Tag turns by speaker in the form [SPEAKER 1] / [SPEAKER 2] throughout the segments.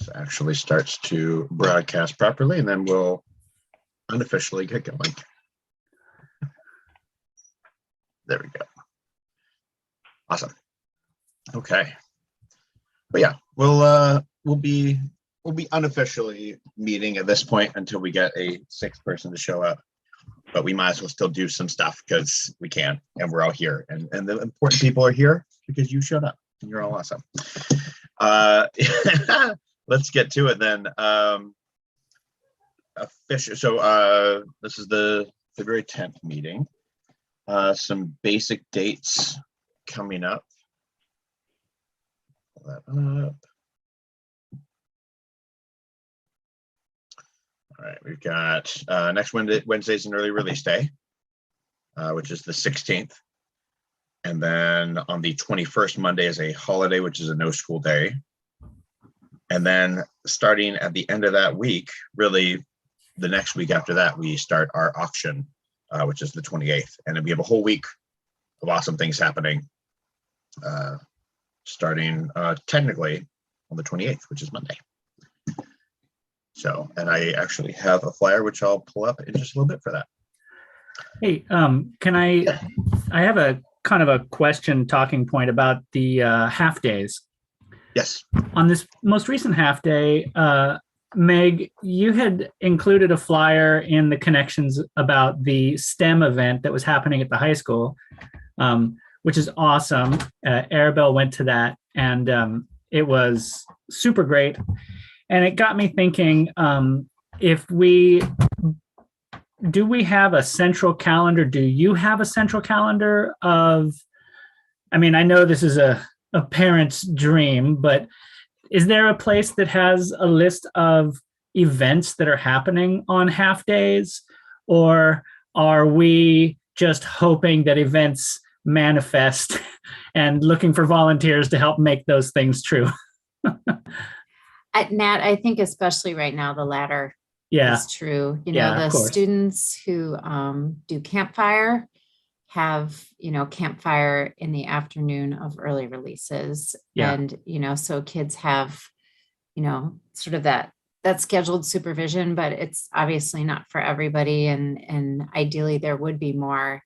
[SPEAKER 1] This actually starts to broadcast properly, and then we'll unofficially get going. There we go. Awesome. Okay. But yeah, we'll be unofficially meeting at this point until we get a sixth person to show up. But we might as well still do some stuff because we can, and we're all here. And the important people are here because you showed up and you're all awesome. Let's get to it then. Official. So this is the February 10th meeting. Some basic dates coming up. Pull that up. All right, we've got next Wednesday's an early release day, which is the 16th. And then on the 21st, Monday is a holiday, which is a no school day. And then starting at the end of that week, really the next week after that, we start our auction, which is the 28th. And then we have a whole week of awesome things happening, starting technically on the 28th, which is Monday. So, and I actually have a flyer, which I'll pull up in just a little bit for that.
[SPEAKER 2] Hey, I have a kind of a question talking point about the half days.
[SPEAKER 1] Yes.
[SPEAKER 2] On this most recent half day, Meg, you had included a flyer in the connections about the STEM event that was happening at the high school, which is awesome. Arabelle went to that, and it was super great. And it got me thinking, do we have a central calendar? Do you have a central calendar of, I mean, I know this is a parent's dream, but is there a place that has a list of events that are happening on half days? Or are we just hoping that events manifest and looking for volunteers to help make those things true?
[SPEAKER 3] Nat, I think especially right now, the latter is true. The students who do campfire have, campfire in the afternoon of early releases. Yeah. And, so kids have, sort of that scheduled supervision, but it's obviously not for everybody. And ideally there would be more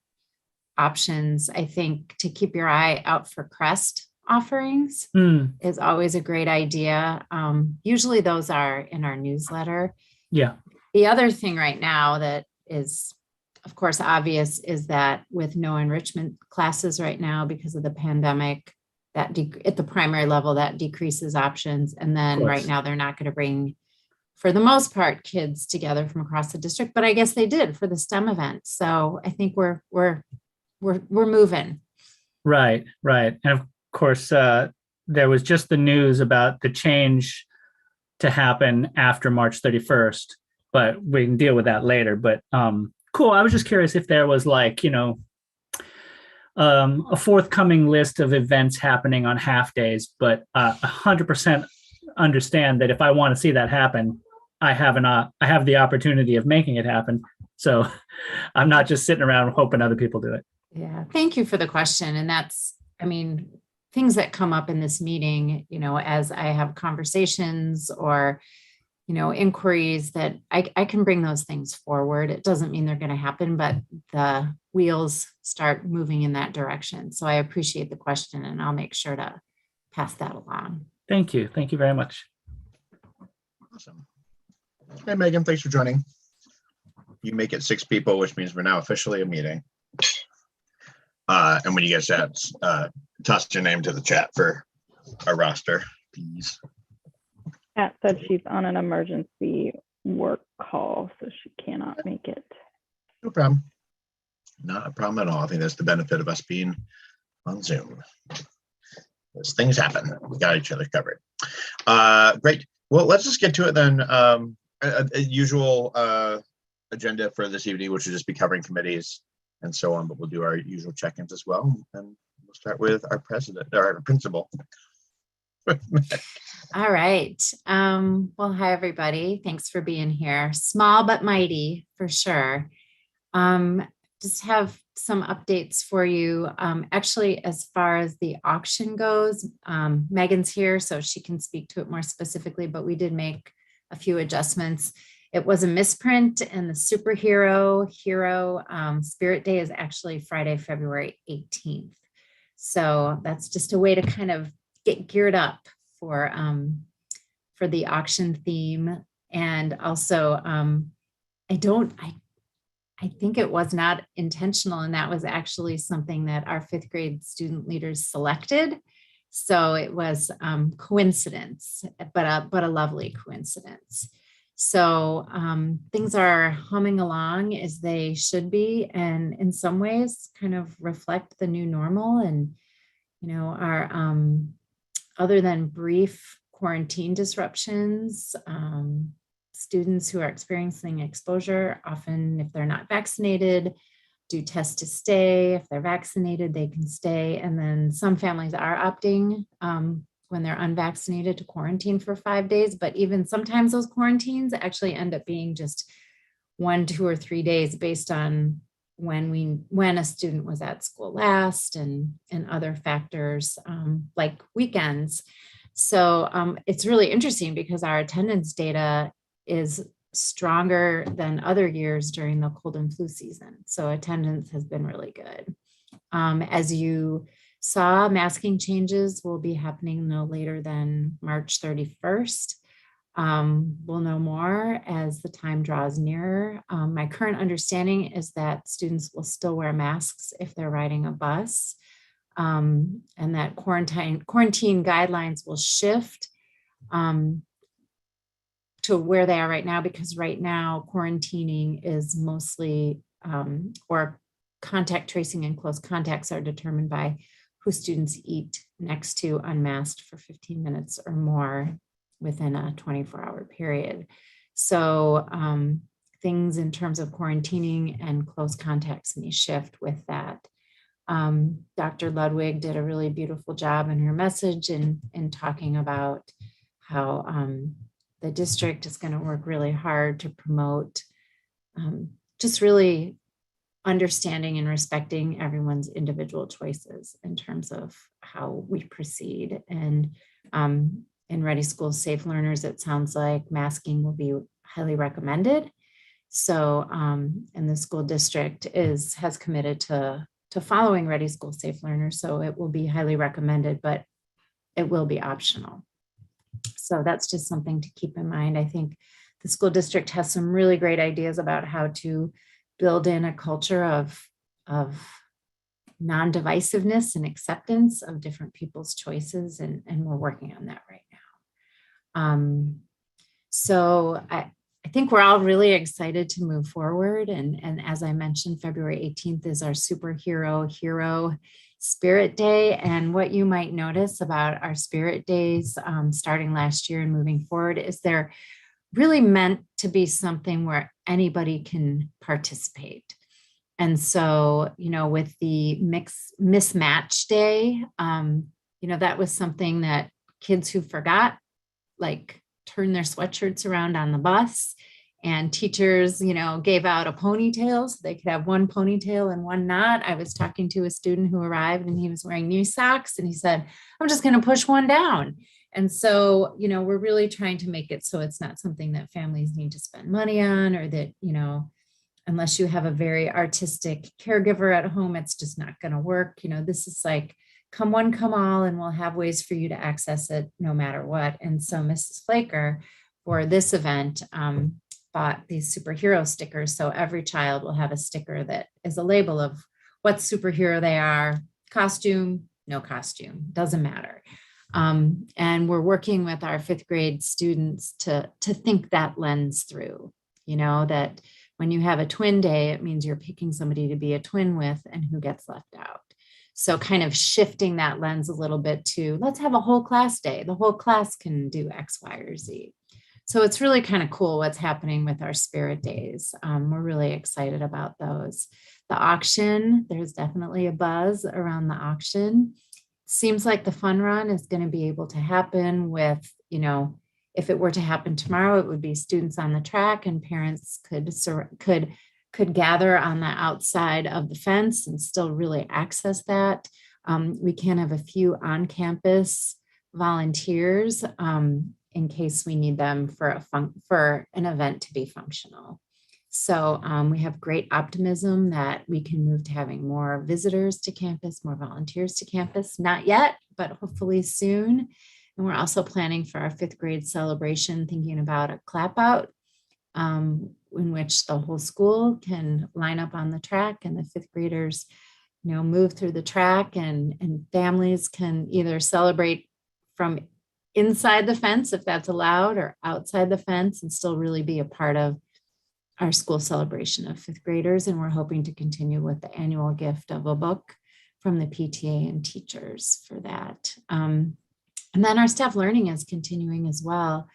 [SPEAKER 3] options. I think to keep your eye out for CREST offerings is always a great idea. Usually those are in our newsletter. Yeah. The other thing right now that is, of course, obvious is that with no enrichment classes right now because of the pandemic, that at the primary level, that decreases options. And then right now they're not going to bring, for the most part, kids together from across the district, but I guess they did for the STEM event. So I think we're moving. Right. And of course, there was just the news about the change to happen after March 31st, but we can deal with that later. But cool. I was just curious if there was a forthcoming list of events happening on half days, but 100% understand that if I want to see that happen, I have the opportunity of making it happen. So I'm not just sitting around hoping other people do it. Yeah. Thank you for the question. And that's, things that come up in this meeting, as I have conversations or, inquiries that I can bring those things forward. It doesn't mean they're going to happen, but the wheels start moving in that direction. So I appreciate the question and I'll make sure to pass that along. Thank you. Thank you very much.
[SPEAKER 1] Awesome. Hey, Megan, thanks for joining. You make it 6 people, which means we're now officially a meeting. And when you get that, toss your name to the chat for a roster, please.
[SPEAKER 4] Kat said she's on an emergency work call, so she cannot make it.
[SPEAKER 1] No problem. Not a problem at all. I think that's the benefit of us being on Zoom. As things happen, we got each other covered. Great. Well, let's just get to it then. A usual agenda for this evening, which will just be covering committees and so on, but we'll do our usual check-ins as well. And we'll start with our president, or our principal.
[SPEAKER 3] All right. Well, hi, everybody. Thanks for being here. Small but mighty, for sure. Just have some updates for you. Actually, as far as the auction goes, Megan's here, so she can speak to it more specifically, but we did make a few adjustments. It was a misprint, and the superhero hero Spirit Day is actually Friday, February 18th. So that's just a way to kind of get geared up for the auction theme. And also, I think it was not intentional, and that was actually something that our 5th grade student leaders selected. So it was coincidence, but a lovely coincidence. So things are humming along as they should be, and in some ways kind of reflect the new normal. And, our other than brief quarantine disruptions, students who are experiencing exposure, often if they're not vaccinated, do test to stay. If they're vaccinated, they can stay. And then some families are opting when they're unvaccinated to quarantine for 5 days. But even sometimes those quarantines actually end up being just 1, 2, or 3 days based on when a student was at school last, and other factors like weekends. So it's really interesting because our attendance data is stronger than other years during the cold and flu season. So attendance has been really good. As you saw, masking changes will be happening no later than March 31st. We'll know more as the time draws nearer. My current understanding is that students will still wear masks if they're riding a bus, and that quarantine guidelines will shift to where they are right now, because right now quarantining is mostly, or contact tracing and close contacts are determined by who students eat next to unmasked for 15 minutes or more within a 24-hour period. So things in terms of quarantining and close contacts may shift with that. Dr. Ludwig did a really beautiful job in her message in talking about how the district is going to work really hard to promote just really understanding and respecting everyone's individual choices in terms of how we proceed. And in Ready Schools Safe Learners, it sounds like masking will be highly recommended. So, and the school district has committed to following Ready Schools Safe Learners, so it will be highly recommended, but it will be optional. So that's just something to keep in mind. I think the school district has some really great ideas about how to build in a culture of non-divisiveness and acceptance of different people's choices, and we're working on that right now. So I think we're all really excited to move forward. And as I mentioned, February 18th is our superhero hero Spirit Day. And what you might notice about our Spirit Days starting last year and moving forward is they're really meant to be something where anybody can participate. And so, with the mismatch day, that was something that kids who forgot, like, turned their sweatshirts around on the bus, and teachers, gave out a ponytail so they could have one ponytail and one not. I was talking to a student who arrived and he was wearing new socks, and he said, I'm just going to push one down. And so, we're really trying to make it so it's not something that families need to spend money on, or that, unless you have a very artistic caregiver at home, it's just not going to work. This is like, come one, come all, and we'll have ways for you to access it no matter what. And so Mrs. Flaker, for this event, bought these superhero stickers. So every child will have a sticker that is a label of what superhero they are: costume, no costume, doesn't matter. And we're working with our 5th grade students to think that lens through, that when you have a twin day, it means you're picking somebody to be a twin with, and who gets left out. So kind of shifting that lens a little bit to, let's have a whole class day. The whole class can do X, Y, or Z. So it's really kind of cool what's happening with our Spirit Days. We're really excited about those. The auction, there's definitely a buzz around the auction. Seems like the fun run is going to be able to happen with, if it were to happen tomorrow, it would be students on the track, and parents could could gather on the outside of the fence and still really access that. We can have a few on-campus volunteers in case we need them for an event to be functional. So we have great optimism that we can move to having more visitors to campus, more volunteers to campus. Not yet, but hopefully soon. And we're also planning for our 5th grade celebration, thinking about a clap out in which the whole school can line up on the track and the 5th graders, move through the track, and families can either celebrate from inside the fence if that's allowed, or outside the fence, and still really be a part of our school celebration of 5th graders. And we're hoping to continue with the annual gift of a book from the PTA and teachers for that. And then our staff learning is continuing as well.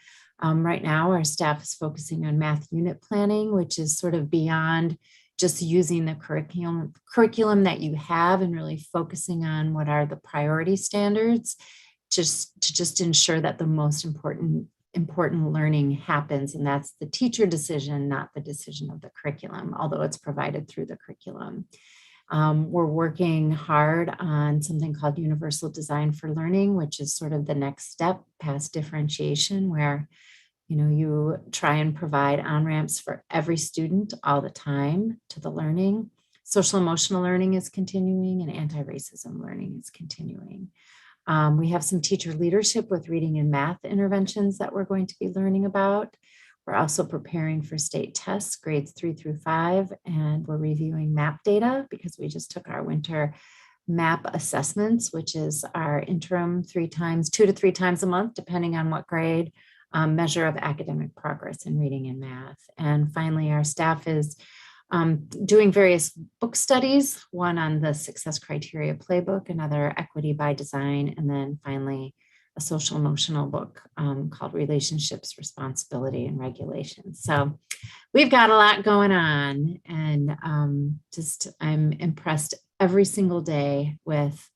[SPEAKER 3] Right now, our staff is focusing on math unit planning, which is sort of beyond just using the curriculum that you have and really focusing on what are the priority standards to just ensure that the most important learning happens. And that's the teacher decision, not the decision of the curriculum, although it's provided through the curriculum. We're working hard on something called universal design for learning, which is sort of the next step past differentiation, where you try and provide on-ramps for every student all the time to the learning. Social emotional learning is continuing, and anti-racism learning is continuing. We have some teacher leadership with reading and math interventions that we're going to be learning about. We're also preparing for state tests, grades 3 through 5, and we're reviewing MAP data because we just took our winter MAP assessments, which is our interim 2 to 3 times a month, depending on what grade, measure of academic progress in reading and math. And finally, our staff is doing various book studies, one on the success criteria playbook, another equity by design, and then finally a social emotional book called Relationships, Responsibility, and Regulation. So we've got a lot going on, and I'm impressed every single day with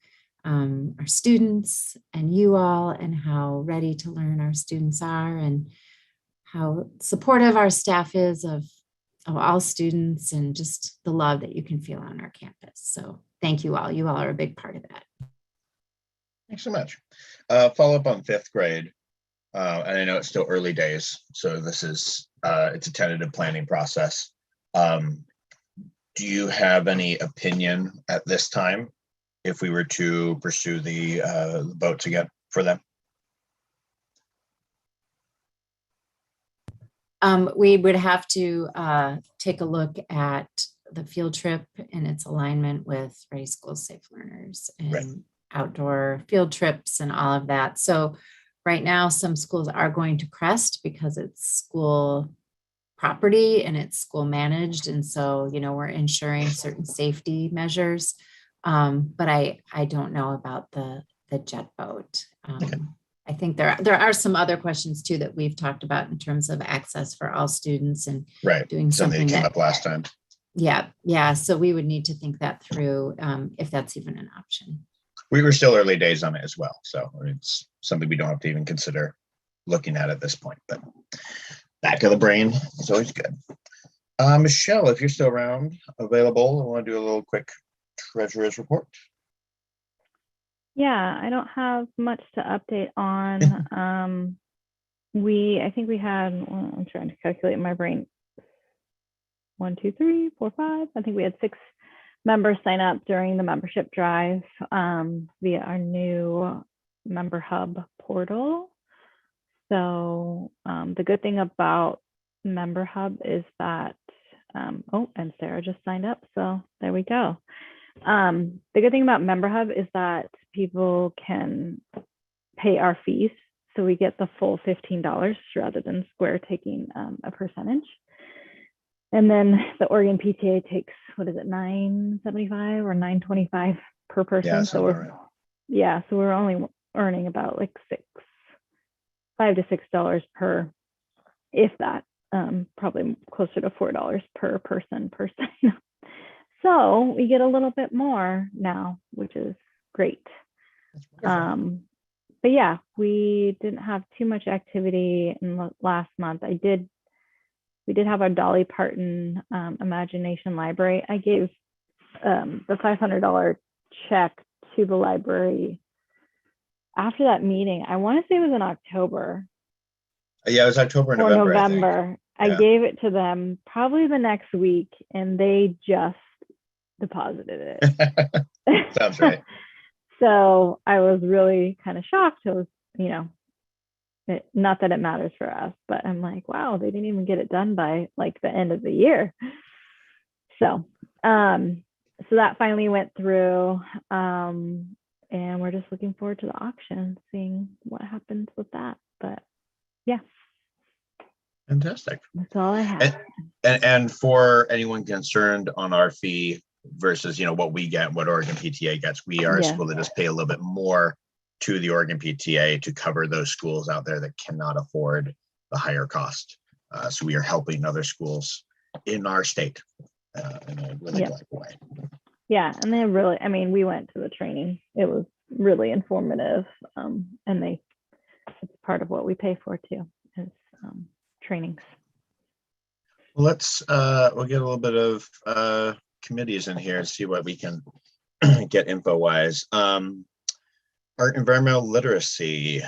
[SPEAKER 3] our students and you all, and how ready to learn our students are, and how supportive our staff is of all students, and just the love that you can feel on our campus. So thank you all. You all are a big part of that.
[SPEAKER 1] Thanks so much. Follow up on 5th grade. And I know it's still early days, so this is it's a tentative planning process. Do you have any opinion at this time if we were to pursue the votes again for them?
[SPEAKER 3] We would have to take a look at the field trip and its alignment with Ready Schools, Safe Learners, and
[SPEAKER 1] Right.
[SPEAKER 3] outdoor field trips and all of that. So right now, some schools are going to Crest because it's school property and it's school managed. And so, we're ensuring certain safety measures. But I don't know about the jet boat.
[SPEAKER 1] Okay.
[SPEAKER 3] I think there are some other questions too that we've talked about in terms of access for all students, and doing something
[SPEAKER 1] that came
[SPEAKER 3] that
[SPEAKER 1] up last time.
[SPEAKER 3] Yeah. So we would need to think that through if that's even an option.
[SPEAKER 1] We were still early days on it as well, so it's something we don't have to even consider looking at this point. But back of the brain is always good. Michelle, if you're still around, available, I want to do a little quick treasurer's report.
[SPEAKER 4] Yeah, I don't have much to update on. I think we had, I'm trying to calculate in my brain, 1, 2, 3, 4, 5. I think we had 6 members sign up during the membership drive via our new member hub portal. So the good thing about member hub is that, and Sarah just signed up, so there we go. The good thing about member hub is that people can pay our fees, so we get the full $15 rather than Square taking a percentage. And then the Oregon PTA takes, what is it, $9.75 or $9.25 per person.
[SPEAKER 1] Yeah,
[SPEAKER 4] so we're only earning about like $5 to $6 per, if that, probably closer to $4 per person per sign up. So we get a little bit more now, which is great. But yeah, we didn't have too much activity in last month. we did have our Dolly Parton Imagination Library. I gave the $500 check to the library after that meeting. I want to say it was in October.
[SPEAKER 1] Yeah, it was October and
[SPEAKER 4] or
[SPEAKER 1] November.
[SPEAKER 4] November. I gave it to them probably the next week, and they just deposited it.
[SPEAKER 1] Sounds right.
[SPEAKER 4] So I was really kind of shocked. It was, not that it matters for us, but I'm like, wow, they didn't even get it done by like the end of the year. So, so that finally went through, and we're just looking forward to the auction, seeing what happens with that. But yeah.
[SPEAKER 1] Fantastic.
[SPEAKER 4] That's all I have.
[SPEAKER 1] And for anyone concerned on our fee versus, what we get, what Oregon PTA gets, we are a school that does pay a little bit more to the Oregon PTA to cover those schools out there that cannot afford the higher cost. So we are helping other schools in our state in a really good way. Yeah,
[SPEAKER 4] and they really, we went to the training. It was really informative, and it's part of what we pay for too, is trainings.
[SPEAKER 1] Well, we'll get a little bit of committees in here and see what we can get info wise. Our environmental literacy.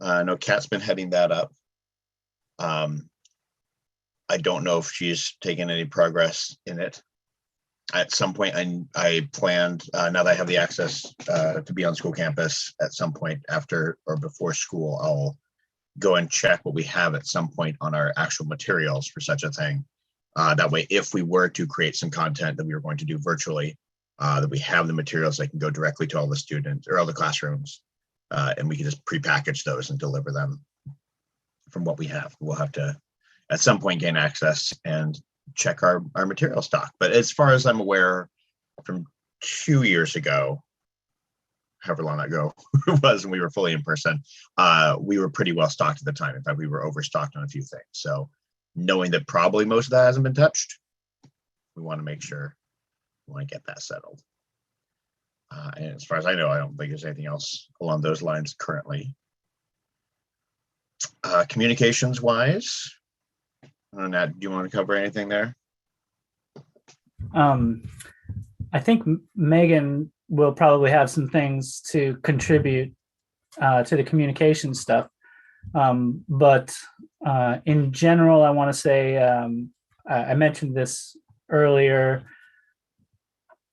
[SPEAKER 1] I know Kat's been heading that up. I don't know if she's taken any progress in it. At some point, I planned, now that I have the access to be on school campus, at some point after or before school, I'll go and check what we have at some point on our actual materials for such a thing. That way, if we were to create some content that we were going to do virtually, that we have the materials that can go directly to all the students or all the classrooms, and we can just prepackage those and deliver them from what we have. We'll have to, at some point, gain access and check our material stock. But as far as I'm aware, from 2 years ago, however long ago it was when we were fully in person, we were pretty well stocked at the time. In fact, we were overstocked on a few things. So knowing that probably most of that hasn't been touched, we want to make sure we want to get that settled. And as far as I know, I don't think there's anything else along those lines currently. Communications wise, Nat, do you want to cover anything there?
[SPEAKER 2] I think Megan will probably have some things to contribute to the communication stuff. But in general, I want to say, I mentioned this earlier,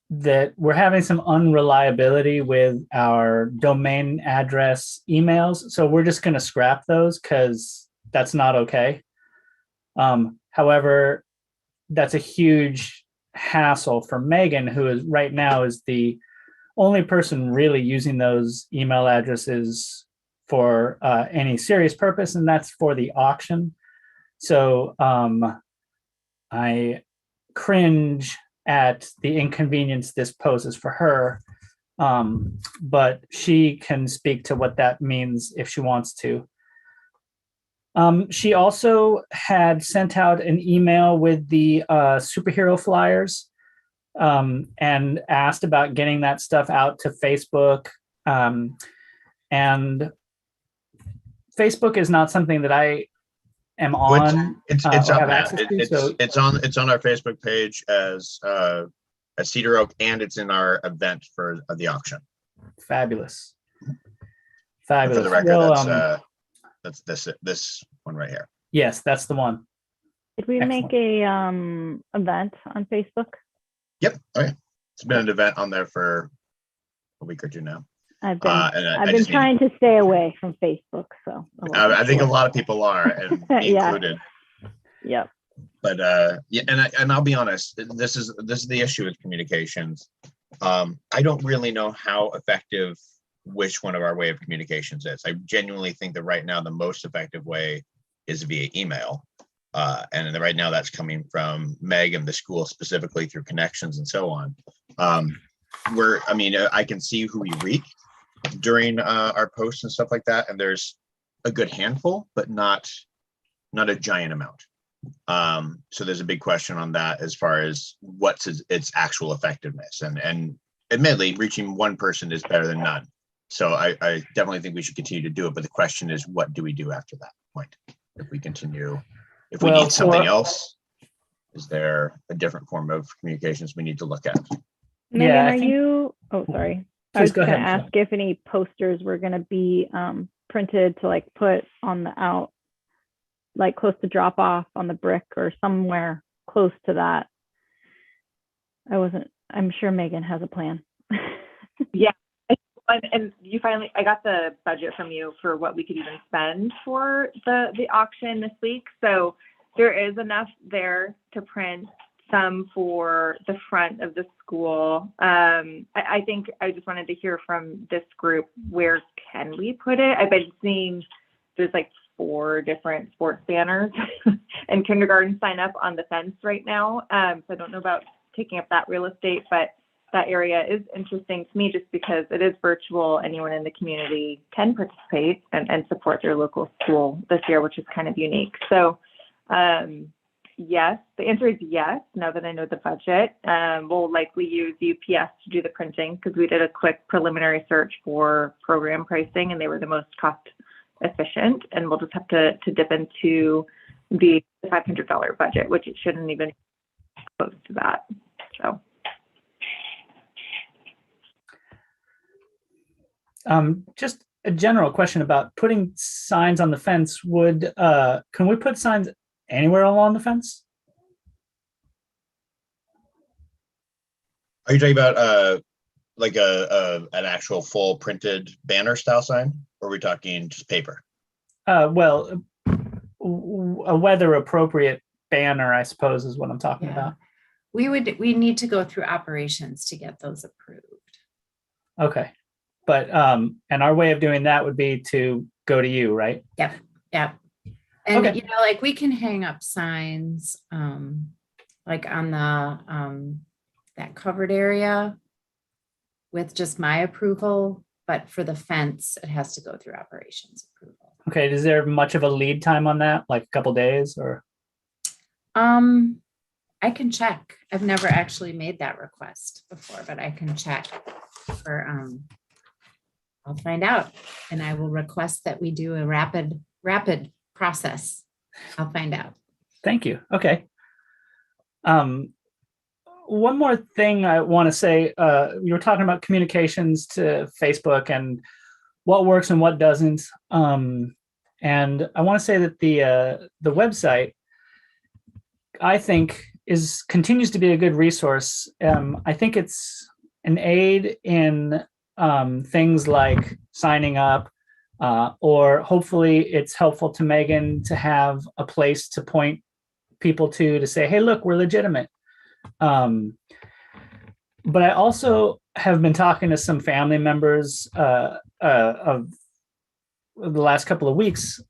[SPEAKER 2] that we're having some unreliability with our domain address emails. So we're just going to scrap those because that's not okay. However, that's a huge hassle for Megan, who is right now is the only person really using those email addresses for any serious purpose, and that's for the auction. So I cringe at the inconvenience this poses for her, but she can speak to what that means if she wants to. She also had sent out an email with the superhero flyers and asked about getting that stuff out to Facebook. And Facebook is not something that I am on.
[SPEAKER 1] It's up now. It's on our Facebook page as Cedaroak, and it's in our event for the auction.
[SPEAKER 2] Fabulous.
[SPEAKER 1] For the record, that's this one right here.
[SPEAKER 2] Yes, that's the one.
[SPEAKER 4] Did we make a event on Facebook?
[SPEAKER 1] Yep. Okay. It's been an event on there for a week or two now.
[SPEAKER 4] I've been trying to stay away from Facebook, so
[SPEAKER 1] I think a lot of people are, and me included.
[SPEAKER 4] Yep.
[SPEAKER 1] But and I'll be honest, this is the issue with communications. I don't really know how effective which one of our way of communications is. I genuinely think that right now the most effective way is via email. And right now that's coming from Meg and the school specifically through connections and so on. I can see who we reach during our posts and stuff like that. And there's a good handful, but not a giant amount. So there's a big question on that as far as what's its actual effectiveness. And admittedly, reaching one person is better than none. So I definitely think we should continue to do it. But the question is, what do we do after that point? If we continue If we need something else, is there a different form of communications we need to look at?
[SPEAKER 4] Megan, sorry. I was going to ask
[SPEAKER 2] Michelle.
[SPEAKER 4] if any posters were going to be printed to like put on the out, like close to drop off on the brick or somewhere close to that. I'm sure Megan has a plan.
[SPEAKER 5] Yeah. And I got the budget from you for what we could even spend for the auction this week. So there is enough there to print some for the front of the school. I think I just wanted to hear from this group, where can we put it? I've been seeing there's like 4 different sports banners and kindergarten sign up on the fence right now. So I don't know about taking up that real estate, but that area is interesting to me just because it is virtual. Anyone in the community can participate and support their local school this year, which is kind of unique. So yes, the answer is yes. Now that I know the budget, we'll likely use UPS to do the printing because we did a quick preliminary search for program pricing and they were the most cost efficient. And we'll just have to dip into the $500 budget, which it shouldn't even be close to that. So.
[SPEAKER 2] Just a general question about putting signs on the fence. Can we put signs anywhere along the fence?
[SPEAKER 1] Are you talking about like an actual full printed banner style sign, or are we talking just paper?
[SPEAKER 2] Well, a weather appropriate banner, I suppose, is what I'm talking about.
[SPEAKER 3] We need to go through operations to get those approved.
[SPEAKER 2] Okay. But and our way of doing that would be to go to you, right?
[SPEAKER 3] Yep. And
[SPEAKER 2] Okay.
[SPEAKER 3] like we can hang up signs like on the that covered area with just my approval, but for the fence, it has to go through operations approval.
[SPEAKER 2] Okay. Is there much of a lead time on that, like a couple days or?
[SPEAKER 3] I can check. I've never actually made that request before, but I can check for I'll find out and I will request that we do a rapid process. I'll find out.
[SPEAKER 2] Thank you. Okay. One more thing I want to say, you were talking about communications to Facebook and what works and what doesn't. And I want to say that the website, I think, continues to be a good resource. I think it's an aid in things like signing up, or hopefully it's helpful to Megan to have a place to point people to say, hey, look, we're legitimate. But I also have been talking to some family members of the last couple of weeks,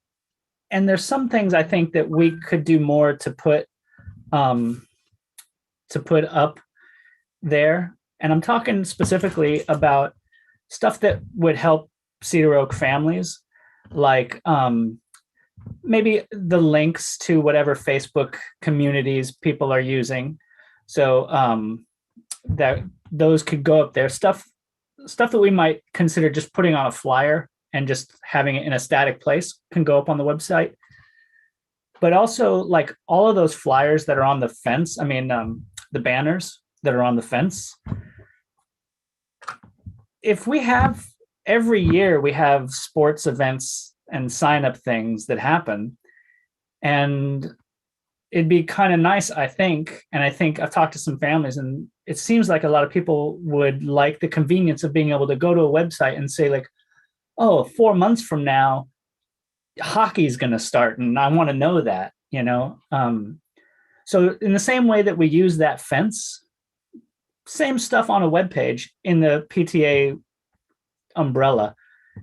[SPEAKER 2] and there's some things I think that we could do more to put up there. And I'm talking specifically about stuff that would help Cedaroak families, like maybe the links to whatever Facebook communities people are using. So that those could go up there. Stuff that we might consider just putting on a flyer and just having it in a static place can go up on the website. But also, like, all of those flyers that are on the fence, the banners that are on the fence, if we have every year we have sports events and sign up things that happen, and it'd be kind of nice, I think, and I think I've talked to some families and it seems like a lot of people would like the convenience of being able to go to a website and say, like, oh, 4 months from now, hockey's going to start and I want to know that, so in the same way that we use that fence, same stuff on a web page in the PTA umbrella,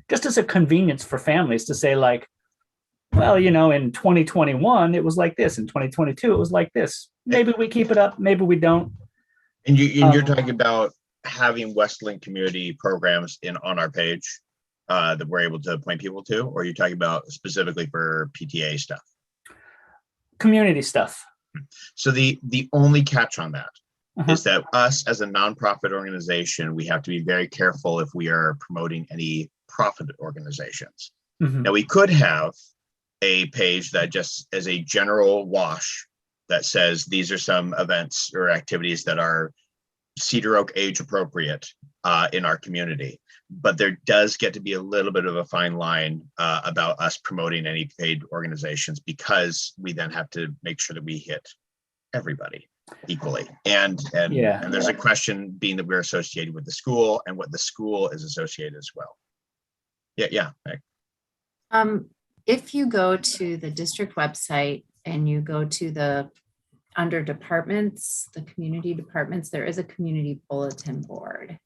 [SPEAKER 2] just as a convenience for families to say, like, well, in 2021 it was like this, in 2022 it was like this. Maybe we keep it up, maybe we don't.
[SPEAKER 1] And you're talking about having Westlink community programs on our page that we're able to point people to, or are you talking about specifically for PTA stuff?
[SPEAKER 2] Community stuff.
[SPEAKER 1] So the only catch on that is that us as a nonprofit organization, we have to be very careful if we are promoting any profit organizations. Now, we could have a page that just as a general wash that says these are some events or activities that are Cedaroak age appropriate in our community. But there does get to be a little bit of a fine line about us promoting any paid organizations, because we then have to make sure that we hit everybody equally. And there's a question being that we're associated with the school and what the school is associated as well. Yeah.
[SPEAKER 3] If you go to the district website and you go to under departments, the community departments, there is a community bulletin board.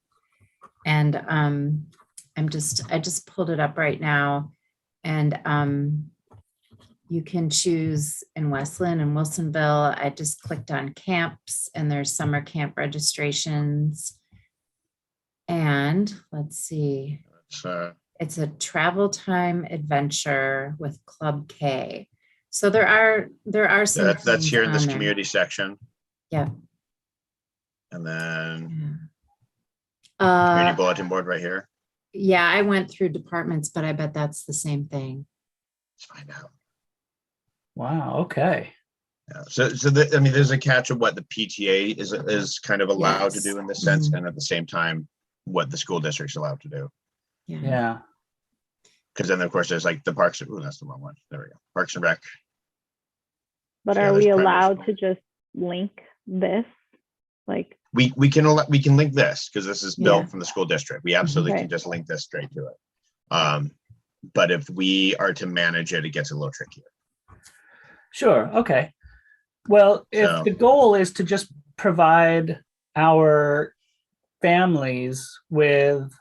[SPEAKER 3] And I just pulled it up right now, and you can choose in Westland and Wilsonville. I just clicked on camps, and there's summer camp registrations. And let's see, it's a travel time adventure with Club K. So there are some.
[SPEAKER 1] That's here in this community section.
[SPEAKER 3] Yeah.
[SPEAKER 1] And then community bulletin board right here.
[SPEAKER 3] Yeah, I went through departments, but I bet that's the same thing.
[SPEAKER 1] Let's find out.
[SPEAKER 2] Wow. Okay.
[SPEAKER 1] Yeah. So there's a catch of what the PTA is kind of allowed to do in this sense, and at the same time, what the school district's allowed to do.
[SPEAKER 2] Yeah.
[SPEAKER 1] Because then, of course, there's like the Parks. Oh, that's the wrong one. There we go. Parks and Rec.
[SPEAKER 4] But are we allowed to just link this? Like
[SPEAKER 1] we can link this because this is built from the school district. We absolutely can just link this straight to it. But if we are to manage it, it gets a little trickier.
[SPEAKER 2] Sure. Okay. Well, if the goal is to just provide our families with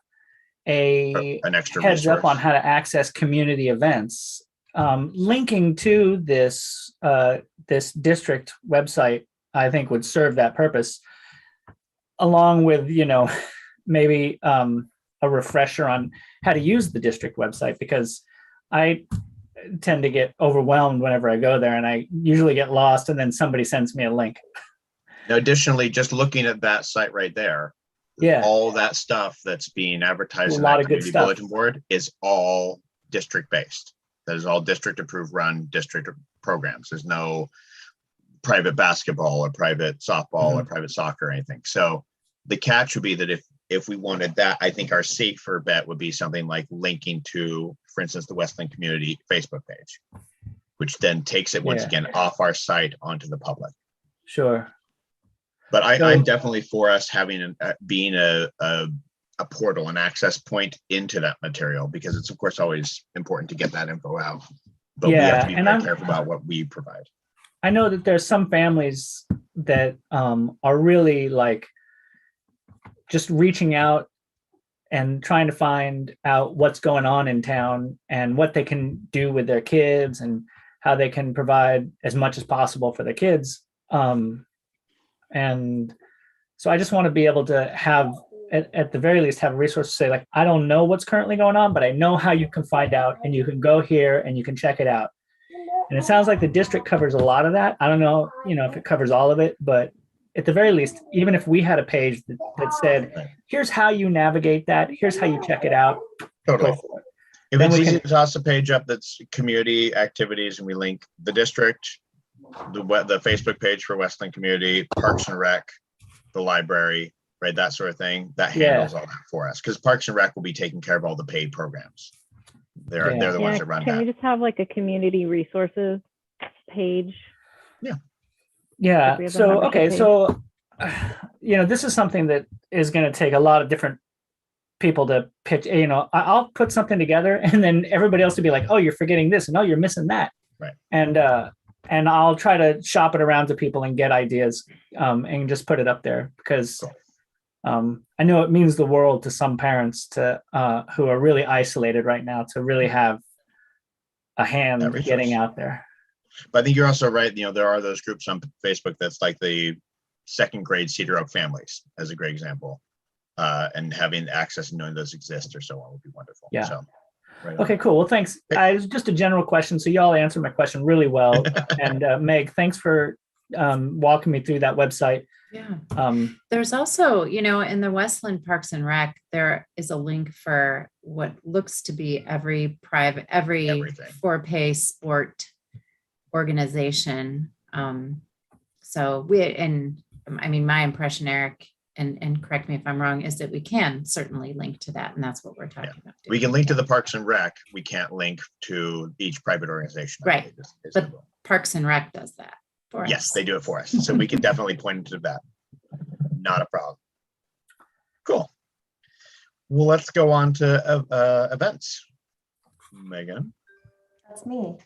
[SPEAKER 2] an extra heads resource up on how to access community events, linking to this this district website, I think would serve that purpose, along with, maybe a refresher on how to use the district website, because I tend to get overwhelmed whenever I go there, and I usually get lost, and then somebody sends me a link.
[SPEAKER 1] Now, additionally, just looking at that site right there, all that stuff that's being advertised in that community bulletin board is all district based. That is all district approved, run district programs. There's no private basketball or private softball or private soccer or anything. So the catch would be that if we wanted that, I think our safer bet would be something like linking to, for instance, the Westland Community Facebook page, which then takes it once again off our site onto the public.
[SPEAKER 2] Sure.
[SPEAKER 1] But I'm definitely for us having being a portal, an access point into that material, because it's of course always important to get that info out. But we have to be very careful about what we provide.
[SPEAKER 2] I know that there's some families that are really like just reaching out and trying to find out what's going on in town and what they can do with their kids and how they can provide as much as possible for their kids. And so I just want to be able to have, at the very least, have a resource to say, like, I don't know what's currently going on, but I know how you can find out, and you can go here and you can check it out. And it sounds like the district covers a lot of that. I don't know, if it covers all of it, but at the very least, even if we had a page that said, here's how you navigate that, here's how you check it out.
[SPEAKER 1] Totally. If it's easy to toss a page up that's community activities, and we link the district, the Facebook page for Westland Community, Parks and Rec, the library, right, that sort of thing, that handles all that for us, because Parks and Rec will be taking care of all the paid programs. They're the ones that run that.
[SPEAKER 4] Can we just have like a community resources page?
[SPEAKER 2] Yeah. So, okay. So, this is something that is going to take a lot of different people to pitch. I'll put something together, and then everybody else will be like, oh, you're forgetting this, and oh, you're missing that.
[SPEAKER 1] Right.
[SPEAKER 2] And I'll try to shop it around to people and get ideas, and just put it up there, because I know it means the world to some parents who are really isolated right now, to really have a hand getting out there.
[SPEAKER 1] But I think you're also right. There are those groups on Facebook that's like the second grade Cedaroak families, as a great example, and having access and knowing those exist or so on would be wonderful.
[SPEAKER 2] Yeah.
[SPEAKER 1] So, right
[SPEAKER 2] okay, cool. Well, thanks. It was just a general question, so y'all answered my question really well. And Meg, thanks for walking me through that website.
[SPEAKER 3] Yeah. There's also, in the Westland Parks and Rec, there is a link for what looks to be every
[SPEAKER 1] Everything.
[SPEAKER 3] for-pay sport organization. So my impression, Eric, and correct me if I'm wrong, is that we can certainly link to that. And that's what we're talking about.
[SPEAKER 1] We can link to the Parks and Rec. We can't link to each private organization.
[SPEAKER 3] Right. But Parks and Rec does that for us.
[SPEAKER 1] Yes, they do it for us. So we can definitely point to that. Not a problem. Cool. Well, let's go on to events. Megan.
[SPEAKER 6] That's me.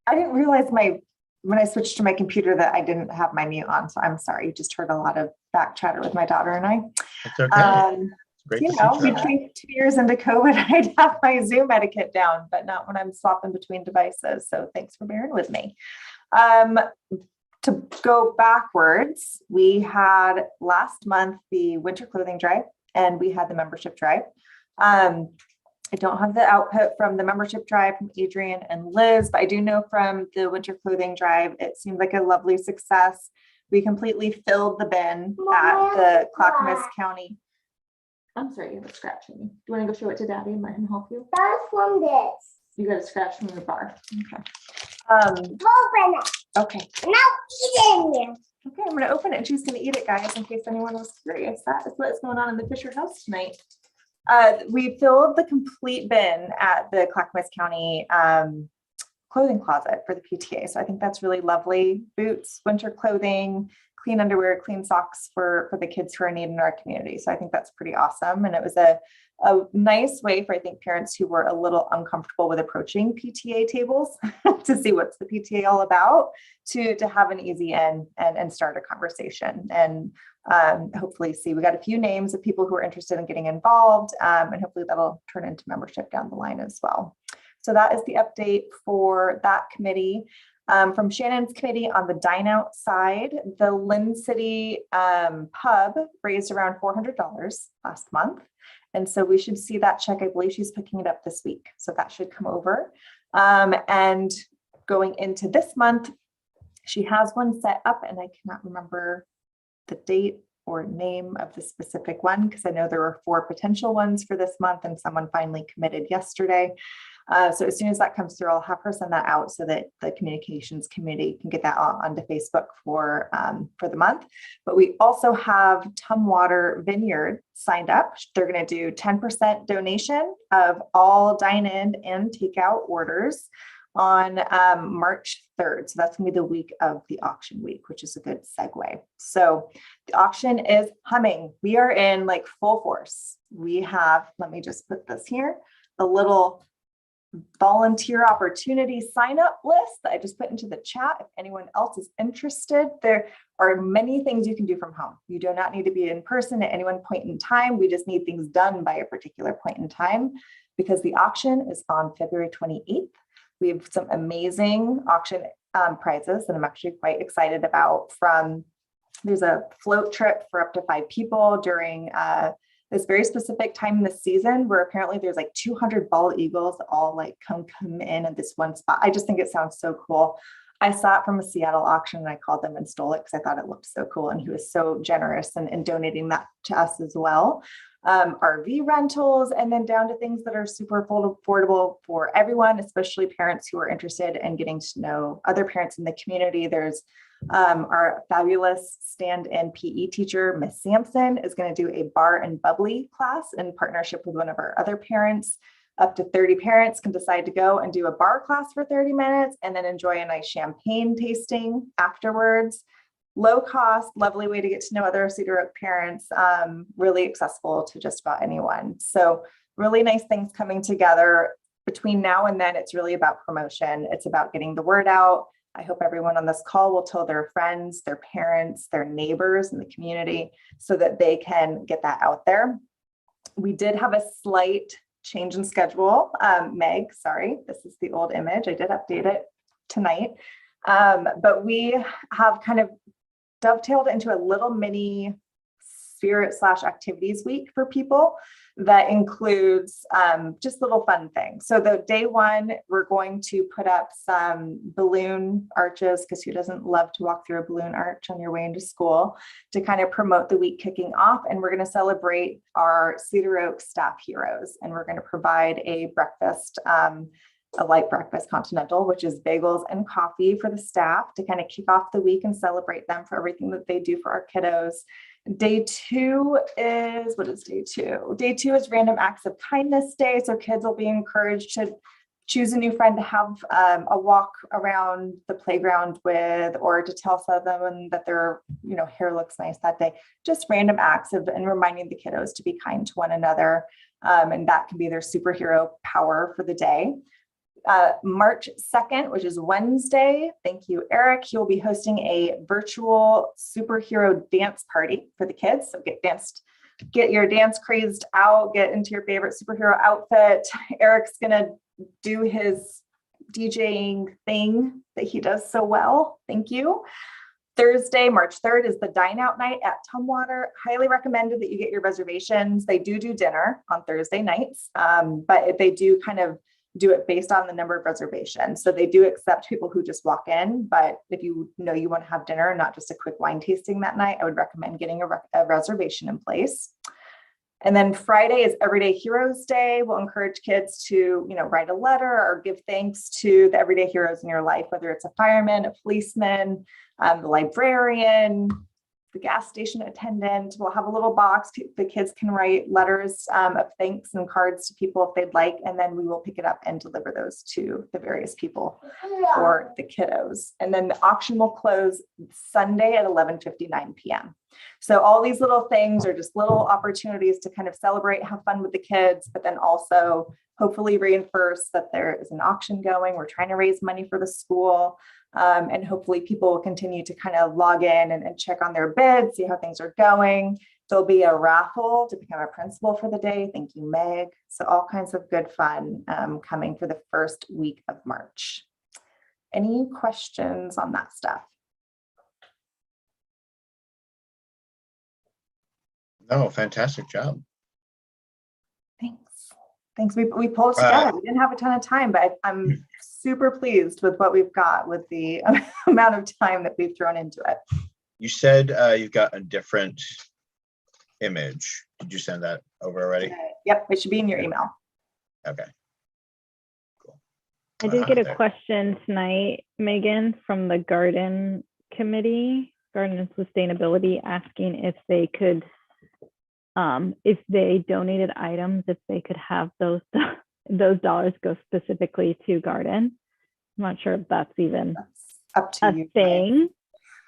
[SPEAKER 6] I didn't realize when I switched to my computer that I didn't have my mute on. So I'm sorry. You just heard a lot of back chatter with my daughter and I.
[SPEAKER 1] It's okay.
[SPEAKER 6] Between 2 years into COVID, I'd have my Zoom etiquette down, but not when I'm swapping between devices. So thanks for bearing with me. To go backwards, we had last month the winter clothing drive and we had the membership drive. I don't have the output from the membership drive from Adrian and Liz, but I do know from the winter clothing drive, it seemed like a lovely success. We completely filled the bin at the Clackamas County. I'm sorry, you have a scratch on you. Do you want to go show it to Daddy and let him help you?
[SPEAKER 7] That's from this.
[SPEAKER 6] You got a scratch from your bar. Okay.
[SPEAKER 7] Open it.
[SPEAKER 6] Okay.
[SPEAKER 7] Now eat it.
[SPEAKER 6] Okay, I'm going to open it and she's going to eat it, guys, in case anyone was curious. That is what's going on in the Fisher house tonight. We filled the complete bin at the Clackamas County clothing closet for the PTA. So I think that's really lovely. Boots, winter clothing, clean underwear, clean socks for the kids who are in need in our community. So I think that's pretty awesome. And it was a nice way for, I think, parents who were a little uncomfortable with approaching PTA tables to see what's the PTA all about, to have an easy in and start a conversation. And hopefully we got a few names of people who are interested in getting involved, and hopefully that'll turn into membership down the line as well. So that is the update for that committee. From Shannon's committee on the dine out side, the Lynn City pub raised around $400 last month. And so we should see that check. I believe she's picking it up this week. So that should come over. And going into this month, she has one set up and I cannot remember the date or name of the specific one, because I know there were 4 potential ones for this month and someone finally committed yesterday. So as soon as that comes through, I'll have her send that out so that the communications committee can get that onto Facebook for the month. But we also have Tumwater Vineyard signed up. They're going to do 10% donation of all dine-in and takeout orders on March 3rd. So that's going to be the week of the auction week, which is a good segue. So the auction is humming. We are in like full force. We have, let me just put this here, a little volunteer opportunity sign up list that I just put into the chat. If anyone else is interested, there are many things you can do from home. You do not need to be in person at any one point in time. We just need things done by a particular point in time, because the auction is on February 28th. We have some amazing auction prizes that I'm actually quite excited about. There's a float trip for up to 5 people during this very specific time in the season, where apparently there's like 200 bald eagles all like come in at this one spot. I just think it sounds so cool. I saw it from a Seattle auction and I called them and stole it because I thought it looked so cool. And he was so generous in donating that to us as well. RV rentals, and then down to things that are super affordable for everyone, especially parents who are interested in getting to know other parents in the community. There's our fabulous stand-in PE teacher, Miss Sampson, is going to do a bar and bubbly class in partnership with one of our other parents. Up to 30 parents can decide to go and do a bar class for 30 minutes and then enjoy a nice champagne tasting afterwards. Low cost, lovely way to get to know other Cedaroak parents, really accessible to just about anyone. So really nice things coming together. Between now and then, it's really about promotion. It's about getting the word out. I hope everyone on this call will tell their friends, their parents, their neighbors in the community so that they can get that out there. We did have a slight change in schedule. Meg, sorry, this is the old image. I did update it tonight. But we have kind of dovetailed into a little mini spirit / activities week for people. that includes just little fun things. So the day one, we're going to put up some balloon arches, because who doesn't love to walk through a balloon arch on your way into school, to kind of promote the week kicking off. And we're going to celebrate our Cedaroak staff heroes. And we're going to provide a breakfast, a light breakfast continental, which is bagels and coffee for the staff to kind of kick off the week and celebrate them for everything that they do for our kiddos. Day two is, what is day two? Day two is Random Acts of Kindness Day. So kids will be encouraged to choose a new friend to have a walk around the playground with, or to tell someone that their hair looks nice that day. Just random acts of, and reminding the kiddos to be kind to one another. And that can be their superhero power for the day. March 2nd, which is Wednesday. Thank you, Eric. He'll be hosting a virtual superhero dance party for the kids. So get your dance crazed out, get into your favorite superhero outfit. Eric's gonna do his DJing thing that he does so well. Thank you. Thursday, March 3rd is the dine out night at Tumwater. Highly recommended that you get your reservations. They do dinner on Thursday nights, but they do kind of do it based on the number of reservations. So they do accept people who just walk in, but if you want to have dinner and not just a quick wine tasting that night, I would recommend getting a reservation in place. And then Friday is Everyday Heroes Day. We'll encourage kids to, write a letter or give thanks to the everyday heroes in your life, whether it's a fireman, a policeman, the librarian, the gas station attendant. We'll have a little box. The kids can write letters of thanks and cards to people if they'd like, and then we will pick it up and deliver those to the various people for the kiddos. And then the auction will close Sunday at 11:59 p.m. So all these little things are just little opportunities to kind of celebrate, have fun with the kids, but then also hopefully reinforce that there is an auction going. We're trying to raise money for the school. And hopefully people will continue to kind of log in and check on their bids, see how things are going. There'll be a raffle to become a principal for the day. Thank you, Meg. So all kinds of good fun coming for the first week of March. Any questions on that stuff?
[SPEAKER 1] No, fantastic job.
[SPEAKER 6] Thanks. We pulled it together. We didn't have a ton of time, but I'm super pleased with what we've got with the amount of time that we've thrown into it.
[SPEAKER 1] You said you've got a different image. Did you send that over already?
[SPEAKER 6] Yep, it should be in your email.
[SPEAKER 1] Okay. Cool.
[SPEAKER 4] I did get a question tonight, Megan, from the Garden Committee, Garden and Sustainability, asking if they could, if they donated items, if they could have those dollars go specifically to Garden. I'm not sure if that's even
[SPEAKER 6] up to
[SPEAKER 4] a thing.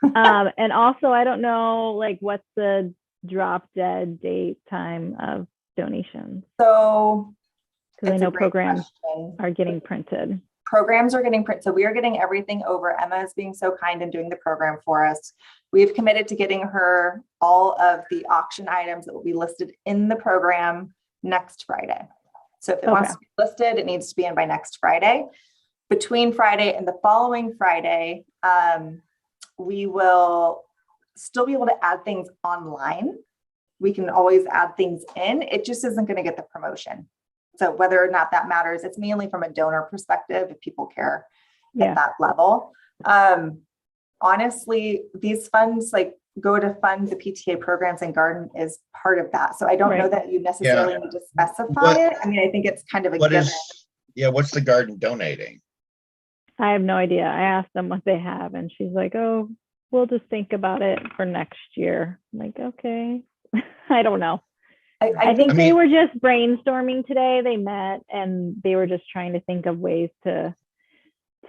[SPEAKER 4] And also, I don't know, like, what's the drop dead date time of donations?
[SPEAKER 6] So,
[SPEAKER 4] because I know programs are getting printed.
[SPEAKER 6] Programs are getting printed. So we are getting everything over. Emma is being so kind and doing the program for us. We've committed to getting her all of the auction items that will be listed in the program next Friday. So if it wants to be listed, it needs to be in by next Friday. Between Friday and the following Friday, we will still be able to add things online. We can always add things in. It just isn't going to get the promotion. So whether or not that matters, it's mainly from a donor perspective, if people care at that level. Honestly, these funds go to fund the PTA programs, and Garden is part of that. So I don't know that you necessarily need to specify it. I mean, I think it's kind of a given.
[SPEAKER 1] What's the Garden donating?
[SPEAKER 4] I have no idea. I asked them what they have, and she's like, oh, we'll just think about it for next year. I'm like, okay. I don't know. I think they were just brainstorming today. They met and they were just trying to think of ways to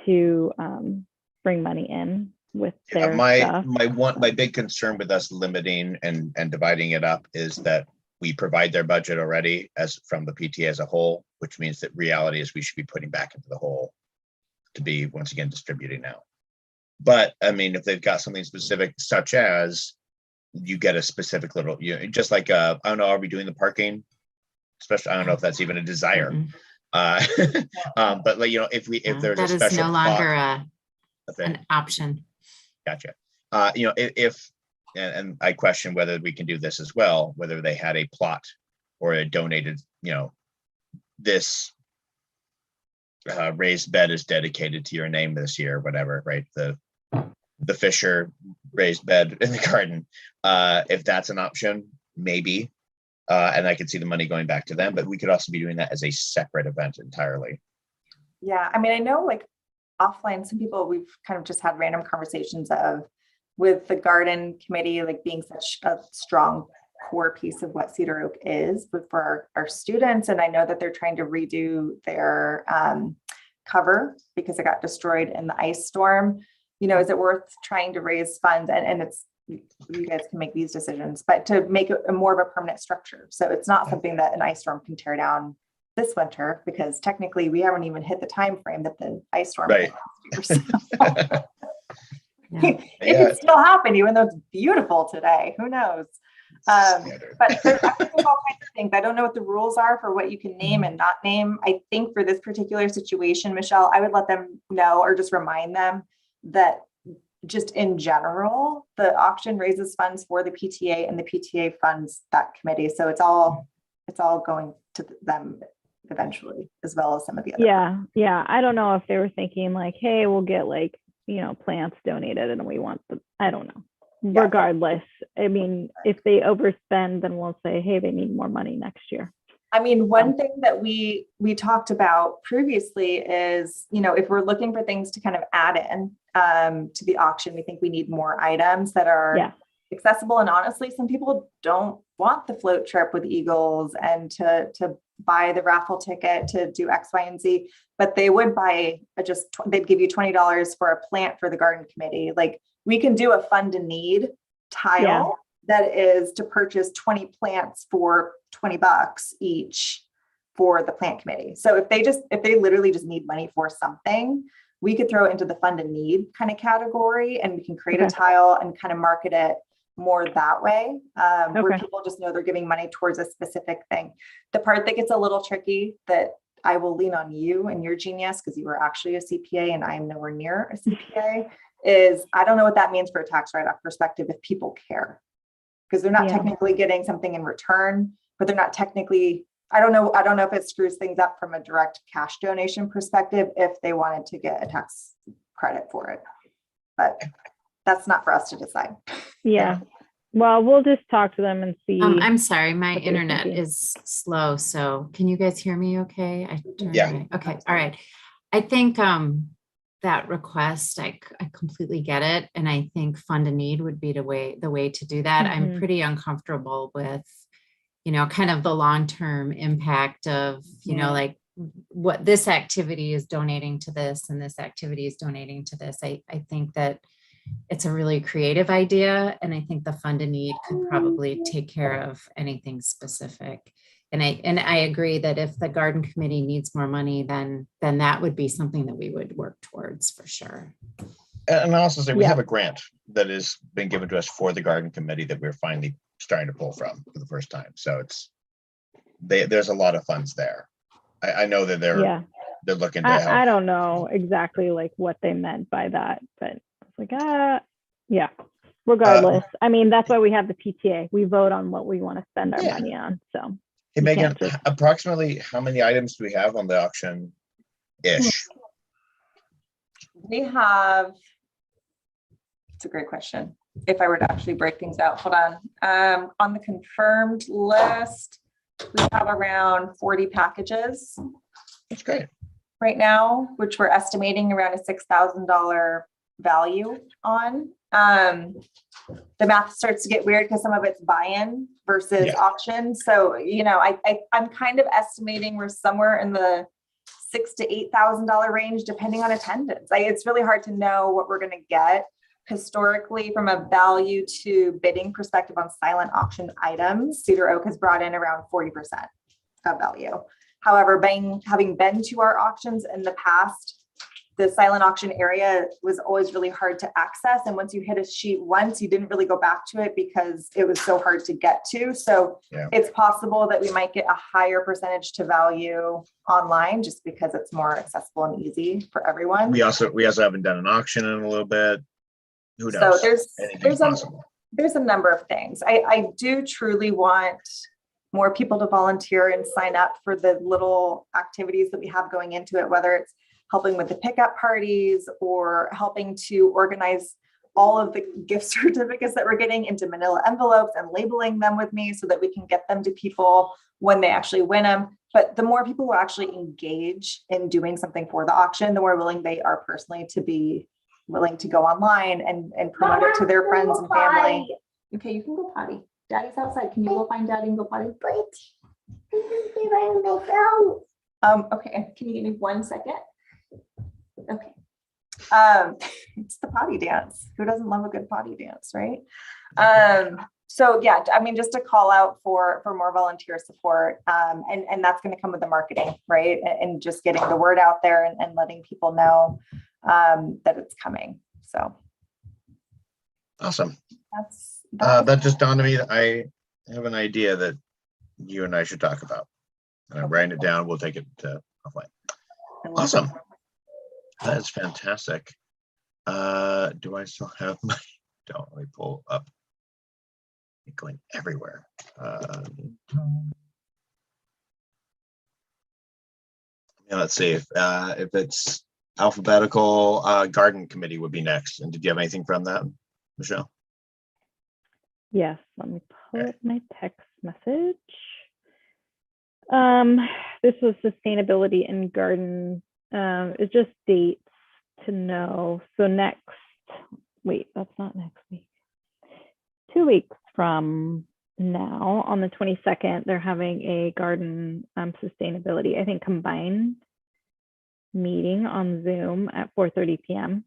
[SPEAKER 4] bring money in with their stuff.
[SPEAKER 1] My big concern with us limiting and dividing it up is that we provide their budget already as from the PTA as a whole, which means that reality is we should be putting back into the whole to be once again distributing now. But I mean, if they've got something specific, such as you get a specific little, just like I don't know, are we doing the parking? Especially, I don't know if that's even a desire. But if there's
[SPEAKER 3] that
[SPEAKER 1] a special
[SPEAKER 3] is no longer an option.
[SPEAKER 1] Gotcha. And I question whether we can do this as well, whether they had a plot or a donated, this raised bed is dedicated to your name this year, whatever, right? The Fisher raised bed in the garden. If that's an option, maybe. And I could see the money going back to them, but we could also be doing that as a separate event entirely.
[SPEAKER 6] Yeah, I mean, I know like offline, some people, we've kind of just had random conversations of with the garden committee, like being such a strong core piece of what Cedaroak is for our students. And I know that they're trying to redo their cover because it got destroyed in the ice storm. Is it worth trying to raise funds? And it's, you guys can make these decisions, but to make it a more of a permanent structure. So it's not something that an ice storm can tear down this winter, because technically we haven't even hit the time frame that the ice storm hit last year. So. It could still happen, even though it's beautiful today. Who knows? But there's all kinds of things. I don't know what the rules are for what you can name and not name. I think for this particular situation, Michelle, I would let them know or just remind them that just in general, the auction raises funds for the PTA and the PTA funds that committee. So it's all going to them eventually, as well as some of the other.
[SPEAKER 4] Yeah. I don't know if they were thinking like, hey, we'll get like, plants donated and we want them. I don't know. Yeah. Regardless, I mean, if they overspend, then we'll say, hey, they need more money next year.
[SPEAKER 6] I mean, one thing that we talked about previously is, if we're looking for things to kind of add in to the auction, we think we need more items that are accessible. And honestly, some people don't want the float trip with Eagles and to buy the raffle ticket to do X, Y, and Z, but they would buy they'd give you $20 for a plant for the garden committee. Like, we can do a fund to need tile that is to purchase 20 plants for $20 each for the plant committee. So if they literally just need money for something, we could throw it into the fund and need kind of category, and we can create a tile and kind of market it more that way, where people just know they're giving money towards a specific thing. The part that gets a little tricky, that I will lean on you and your genius, because you were actually a CPA and I'm nowhere near a CPA, is I don't know what that means for a tax write-off perspective if people care, because they're not technically getting something in return, but they're not technically, I don't know if it screws things up from a direct cash donation perspective if they wanted to get a tax credit for it, but that's not for us to decide.
[SPEAKER 4] Yeah. Well, we'll just talk to them and see.
[SPEAKER 3] I'm sorry, my internet is slow. So can you guys hear me okay? Okay. All right. I think that request, I completely get it. And I think fund a need would be the way to do that. I'm pretty uncomfortable with, kind of the long-term impact of, like what this activity is donating to this and this activity is donating to this. I think that it's a really creative idea. And I think the fund a need could probably take care of anything specific. And I agree that if the garden committee needs more money, then that would be something that we would work towards for sure.
[SPEAKER 1] And I also say we have a grant that has been given to us for the garden committee that we're finally starting to pull from for the first time. So there's a lot of funds there. I know that they're looking to help.
[SPEAKER 4] I don't know exactly like what they meant by that, but it's like, regardless. I mean, that's why we have the PTA. We vote on what we want to spend our money on. So
[SPEAKER 1] hey, Megan, approximately how many items do we have on the auction ish?
[SPEAKER 6] We have, it's a great question. If I were to actually break things out, hold on. On the confirmed list, we have around 40 packages.
[SPEAKER 1] That's great.
[SPEAKER 6] Right now, which we're estimating around a $6,000 value on. The math starts to get weird because some of it's buy-in versus auction. So, I'm kind of estimating we're somewhere in the $6,000 to $8,000 range, depending on attendance. It's really hard to know what we're going to get historically from a value to bidding perspective on silent auction items. Cedaroak has brought in around 40% of value. However, having been to our auctions in the past, the silent auction area was always really hard to access. And once you hit a sheet once, you didn't really go back to it because it was so hard to get to. So it's possible that we might get a higher percentage to value online just because it's more accessible and easy for everyone.
[SPEAKER 1] We also haven't done an auction in a little bit. Who knows?
[SPEAKER 6] So there's a number of things. I do truly want more people to volunteer and sign up for the little activities that we have going into it, whether it's helping with the pickup parties or helping to organize all of the gift certificates that we're getting into manila envelopes and labeling them with me so that we can get them to people when they actually win them. But the more people who actually engage in doing something for the auction, the more willing they are personally to be willing to go online and promote it to their friends and family. Okay, you can go potty. Daddy's outside. Can you go find Daddy and go potty? Okay, can you give me 1 second? Okay. It's the potty dance. Who doesn't love a good potty dance, right? So yeah, I mean, just to call out for more volunteer support, and that's going to come with the marketing, right? And just getting the word out there and letting people know that it's coming. So
[SPEAKER 1] awesome.
[SPEAKER 6] That's
[SPEAKER 1] that just dawned on me that I have an idea that you and I should talk about. And I'm writing it down. We'll take it offline. Awesome. That's fantastic. Do I still have my, don't let me pull up. It's going everywhere. Let's see if it's alphabetical. Garden committee would be next. And did you have anything from that, Michelle?
[SPEAKER 4] Yes, let me pull up my text message. This was sustainability in garden. It's just dates to know. So that's not next week. 2 weeks from now, on the 22nd, they're having a garden sustainability, I think, combined meeting on Zoom at 4:30 p.m.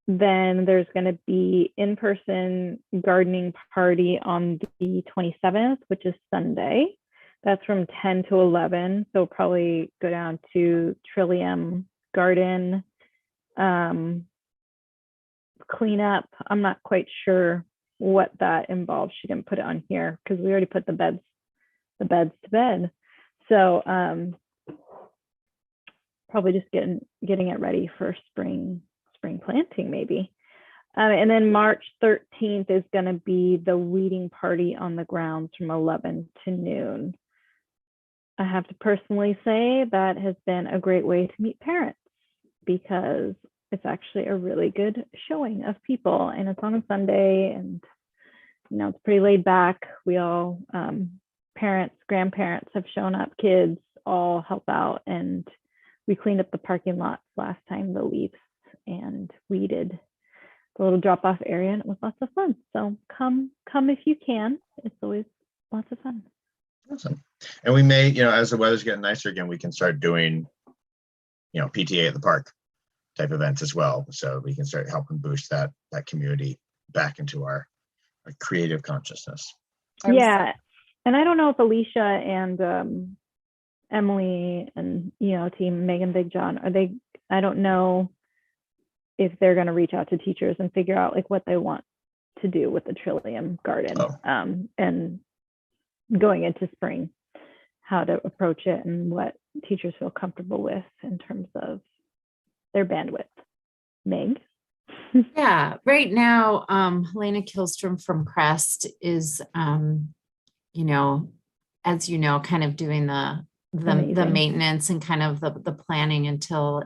[SPEAKER 4] Then there's going to be in-person gardening party on the 27th, which is Sunday. That's from 10 to 11. So probably go down to Trillium Garden, cleanup. I'm not quite sure what that involves. She didn't put it on here because we already put the beds to bed. So probably just getting it ready for spring planting maybe. And then March 13th is going to be the weeding party on the grounds from 11 to noon. I have to personally say that has been a great way to meet parents because it's actually a really good showing of people, and it's on a Sunday, and it's pretty laid back. We all, parents, grandparents have shown up, kids all help out, and we cleaned up the parking lots last time, the leaves, and weeded the little drop-off area, and it was lots of fun. So come if you can. It's always lots of fun.
[SPEAKER 1] Awesome. And we may, as the weather's getting nicer again, we can start doing, PTA at the park type events as well. So we can start helping boost that community back into our creative consciousness.
[SPEAKER 4] Yeah. And I don't know if Alicia and Emily and, team Megan Big John, I don't know if they're going to reach out to teachers and figure out what they want to do with the Trillium Garden. And going into spring, how to approach it and what teachers feel comfortable with in terms of their bandwidth. Meg?
[SPEAKER 3] Yeah, right now, Helena Kilstrom from Crest is, as kind of doing the maintenance and kind of the planning until,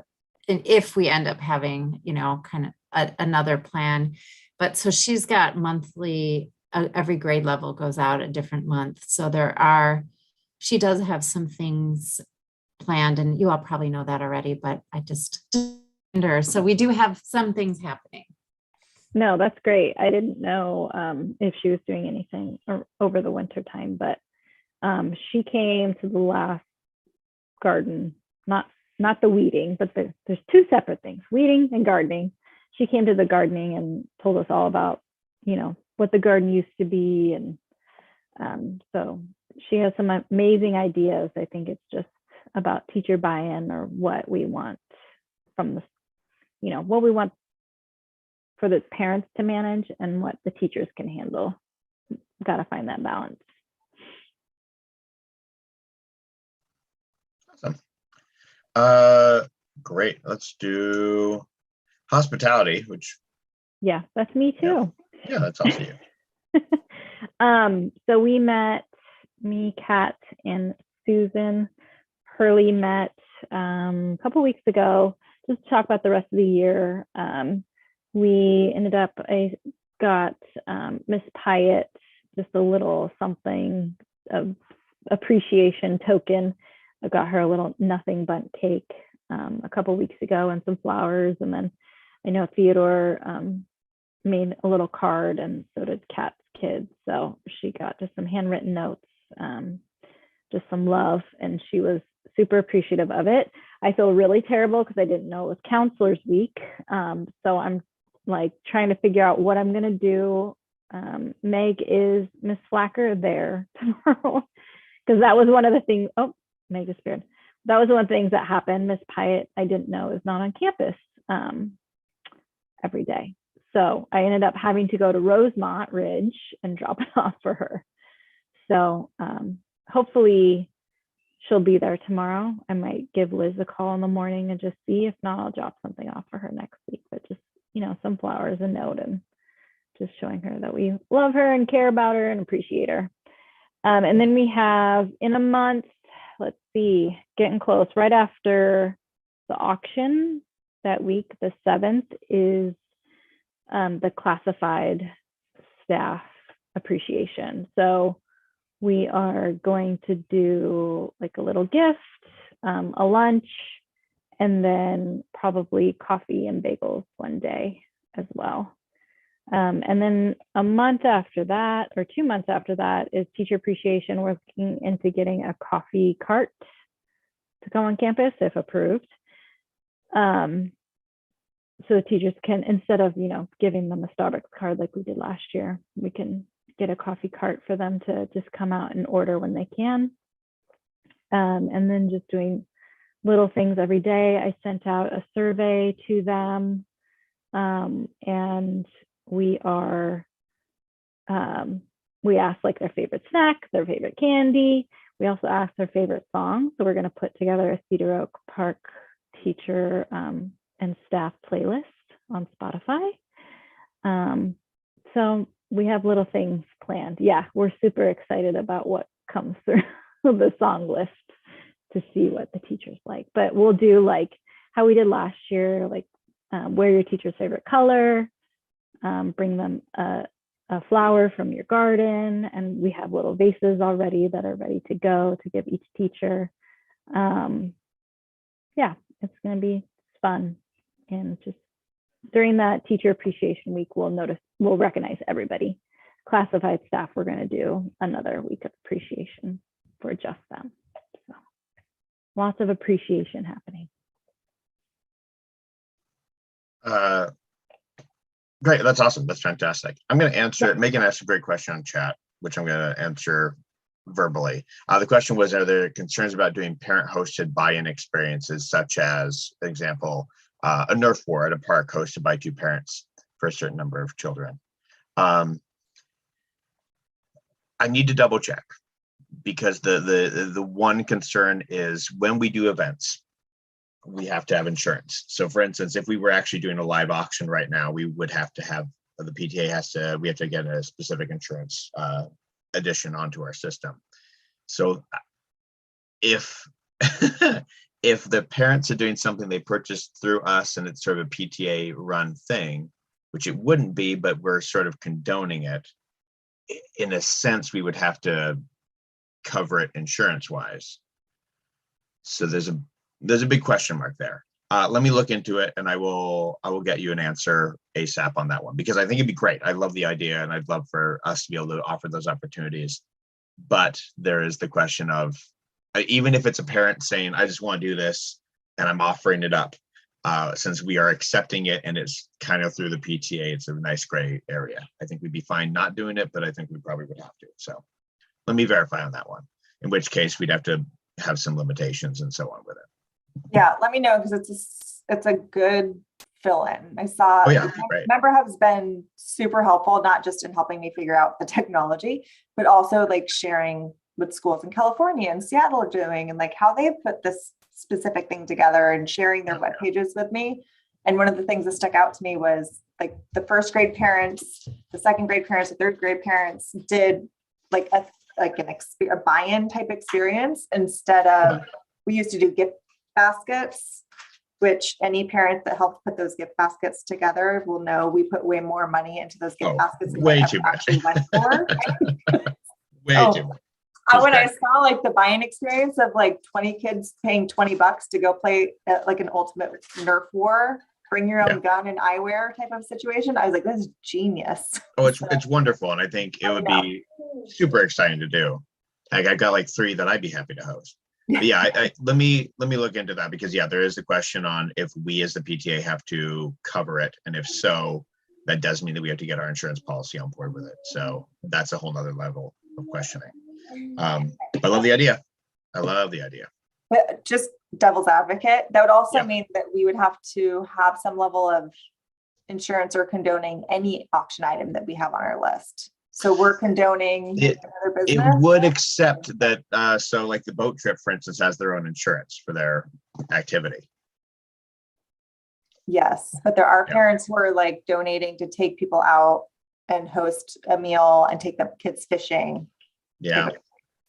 [SPEAKER 3] and if we end up having, kind of another plan. But so she's got monthly, every grade level goes out a different month. So she does have some things planned, and you all probably know that already, but I just, so we do have some things happening.
[SPEAKER 4] No, that's great. I didn't know if she was doing anything over the winter time, but she came to the last garden, not the weeding, but there's two separate things, weeding and gardening. She came to the gardening and told us all about, what the garden used to be. And so she has some amazing ideas. I think it's just about teacher buy-in, or what we want from what we want for the parents to manage and what the teachers can handle. Got to find that balance.
[SPEAKER 1] Awesome. Great. Let's do hospitality, which.
[SPEAKER 4] Yeah, that's me too.
[SPEAKER 1] Yeah, that's also you.
[SPEAKER 4] So we met, me, Kat, and Susan. Hurley met a couple weeks ago just to talk about the rest of the year. We ended up, I got Miss Pyatt just a little something of appreciation token. I got her a little nothing bundt cake a couple weeks ago and some flowers. And then I know Theodore made a little card, and so did Kat's kids. So she got just some handwritten notes, just some love, and she was super appreciative of it. I feel really terrible because I didn't know it was counselor's week. So I'm like trying to figure out what I'm going to do. Meg, is Miss Flacker there tomorrow? Because that was one of the things. Oh, Meg disappeared. That was one of the things that happened. Miss Pyatt, I didn't know, is not on campus every day. So I ended up having to go to Rosemont Ridge and drop it off for her. So hopefully she'll be there tomorrow. I might give Liz a call in the morning and just see. If not, I'll drop something off for her next week. But just, some flowers, a note, and just showing her that we love her and care about her and appreciate her. And then we have in a month, let's see, getting close, right after the auction that week, the 7th, is the classified staff appreciation. So we are going to do like a little gift, a lunch, and then probably coffee and bagels one day as well. And then a month after that, or 2 months after that, is teacher appreciation. We're looking into getting a coffee cart to go on campus if approved. So teachers can, instead of, giving them a Starbucks card like we did last year, we can get a coffee cart for them to just come out and order when they can. And then just doing little things every day. I sent out a survey to them, and we asked like their favorite snack, their favorite candy. We also asked their favorite song. So we're going to put together a Cedaroak Park teacher and staff playlist on Spotify. So we have little things planned. Yeah, we're super excited about what comes through the song list to see what the teachers like. But we'll do like how we did last year, like wear your teacher's favorite color, bring them a flower from your garden, and we have little vases already that are ready to go to give each teacher. Yeah, it's going to be fun. And just during that teacher appreciation week, we'll recognize everybody. Classified staff, we're going to do another week of appreciation for just them. So lots of appreciation happening.
[SPEAKER 1] Great, that's awesome. That's fantastic. I'm going to answer it. Megan asked a great question on chat, which I'm going to answer verbally. The question was, are there concerns about doing parent-hosted buy-in experiences, such as, for example, a Nerf war at a park hosted by 2 parents for a certain number of children? I need to double check, because the one concern is when we do events, we have to have insurance. So for instance, if we were actually doing a live auction right now, we would have to have, the PTA we have to get a specific insurance addition onto our system. So if if the parents are doing something they purchased through us and it's sort of a PTA run thing, which it wouldn't be, but we're sort of condoning it, in a sense, we would have to cover it insurance wise. So there's a big question mark there. Let me look into it, and I will get you an answer ASAP on that one, because I think it'd be great. I love the idea, and I'd love for us to be able to offer those opportunities. But there is the question of, even if it's a parent saying, I just want to do this and I'm offering it up, since we are accepting it and it's kind of through the PTA, it's a nice gray area. I think we'd be fine not doing it, but I think we probably would have to. So let me verify on that one, in which case we'd have to have some limitations and so on with it.
[SPEAKER 6] Yeah, let me know, because it's a good fill-in. I saw member has been super helpful, not just in helping me figure out the technology, but also like sharing what schools in California and Seattle are doing, and like how they've put this specific thing together, and sharing their web pages with me. And one of the things that stuck out to me was like the first grade parents, the second grade parents, the third grade parents did like a buy-in type experience instead of, we used to do gift baskets, which any parent that helped put those gift baskets together will know we put way more money into those gift baskets than
[SPEAKER 1] way
[SPEAKER 6] what
[SPEAKER 1] too
[SPEAKER 6] actually
[SPEAKER 1] much.
[SPEAKER 6] went for.
[SPEAKER 1] Way too much.
[SPEAKER 6] When I saw like the buy-in experience of like 20 kids paying $20 to go play at like an ultimate Nerf war, bring your own gun and eyewear type of situation, I was like, this is genius.
[SPEAKER 1] Oh, it's wonderful. And I think it would be super exciting to do. Like I got like 3 that I'd be happy to host. But yeah, let me look into that, because there is the question on if we as the PTA have to cover it. And if so, that does mean that we have to get our insurance policy on board with it. So that's a whole nother level of questioning. I love the idea. I love the idea.
[SPEAKER 6] But just devil's advocate, that would also mean that we would have to have some level of insurance or condoning any auction item that we have on our list. So we're condoning another business.
[SPEAKER 1] It would accept that. So like the boat trip, for instance, has their own insurance for their activity.
[SPEAKER 6] Yes, but there are parents who are like donating to take people out and host a meal and take the kids fishing.
[SPEAKER 1] Yeah.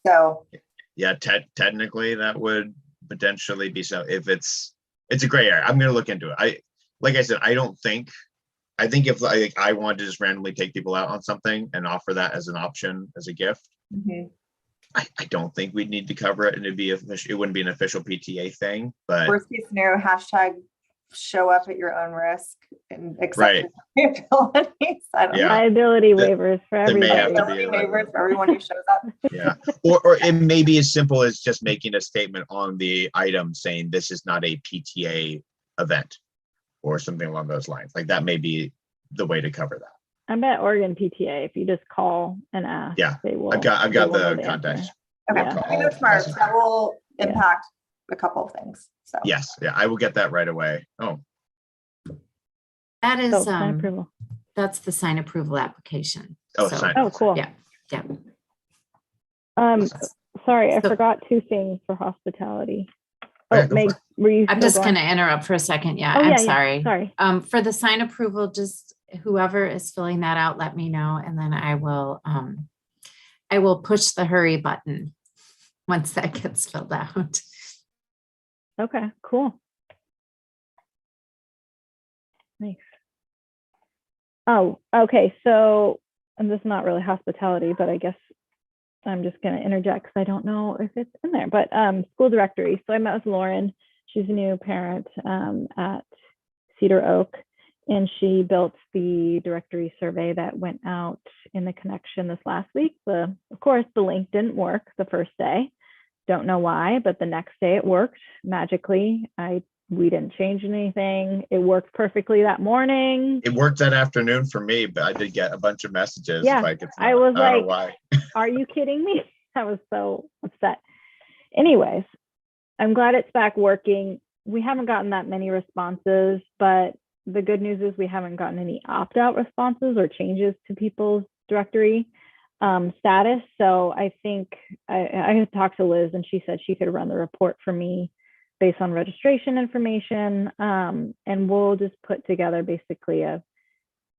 [SPEAKER 6] So.
[SPEAKER 1] Yeah, technically that would potentially be so. If it's a gray area, I'm going to look into it. Like I said, I think if I wanted to just randomly take people out on something and offer that as an option as a gift, I don't think we'd need to cover it, and it wouldn't be an official PTA thing. But
[SPEAKER 6] worst case scenario, hashtag show up at your own risk and accept liabilities.
[SPEAKER 4] Liability waivers for everybody.
[SPEAKER 6] Waivers for everyone who shows up.
[SPEAKER 1] Yeah, or it may be as simple as just making a statement on the item saying this is not a PTA event, or something along those lines. Like that may be the way to cover that.
[SPEAKER 4] I bet Oregon PTA, if you just call and ask, they will.
[SPEAKER 1] I've got the contacts.
[SPEAKER 6] Okay, I think that's smart. That will impact a couple of things. So
[SPEAKER 1] yes, I will get that right away. Oh,
[SPEAKER 3] that is
[SPEAKER 4] sign approval.
[SPEAKER 3] That's the sign approval application.
[SPEAKER 4] Cool.
[SPEAKER 3] Yeah.
[SPEAKER 4] Sorry, I forgot 2 things for hospitality. Meg, were you?
[SPEAKER 3] I'm just going to interrupt for a second. Yeah, I'm sorry.
[SPEAKER 4] Sorry.
[SPEAKER 3] For the sign approval, just whoever is filling that out, let me know, and then I will push the hurry button once that gets filled out.
[SPEAKER 4] Okay, cool. Thanks. Oh, okay. So, and this is not really hospitality, but I guess I'm just going to interject because I don't know if it's in there, but school directory. So I met with Lauren. She's a new parent at Cedaroak, and she built the directory survey that went out in the connection this last week. Of course, the link didn't work the first day. Don't know why, but the next day it worked magically. We didn't change anything. It worked perfectly that morning.
[SPEAKER 1] It worked that afternoon for me, but I did get a bunch of messages.
[SPEAKER 4] Yeah, I was like,
[SPEAKER 1] why.
[SPEAKER 4] Are you kidding me? I was so upset. Anyways, I'm glad it's back working. We haven't gotten that many responses, but the good news is we haven't gotten any opt-out responses or changes to people's directory status. So I think I had talked to Liz, and she said she could run the report for me based on registration information. And we'll just put together basically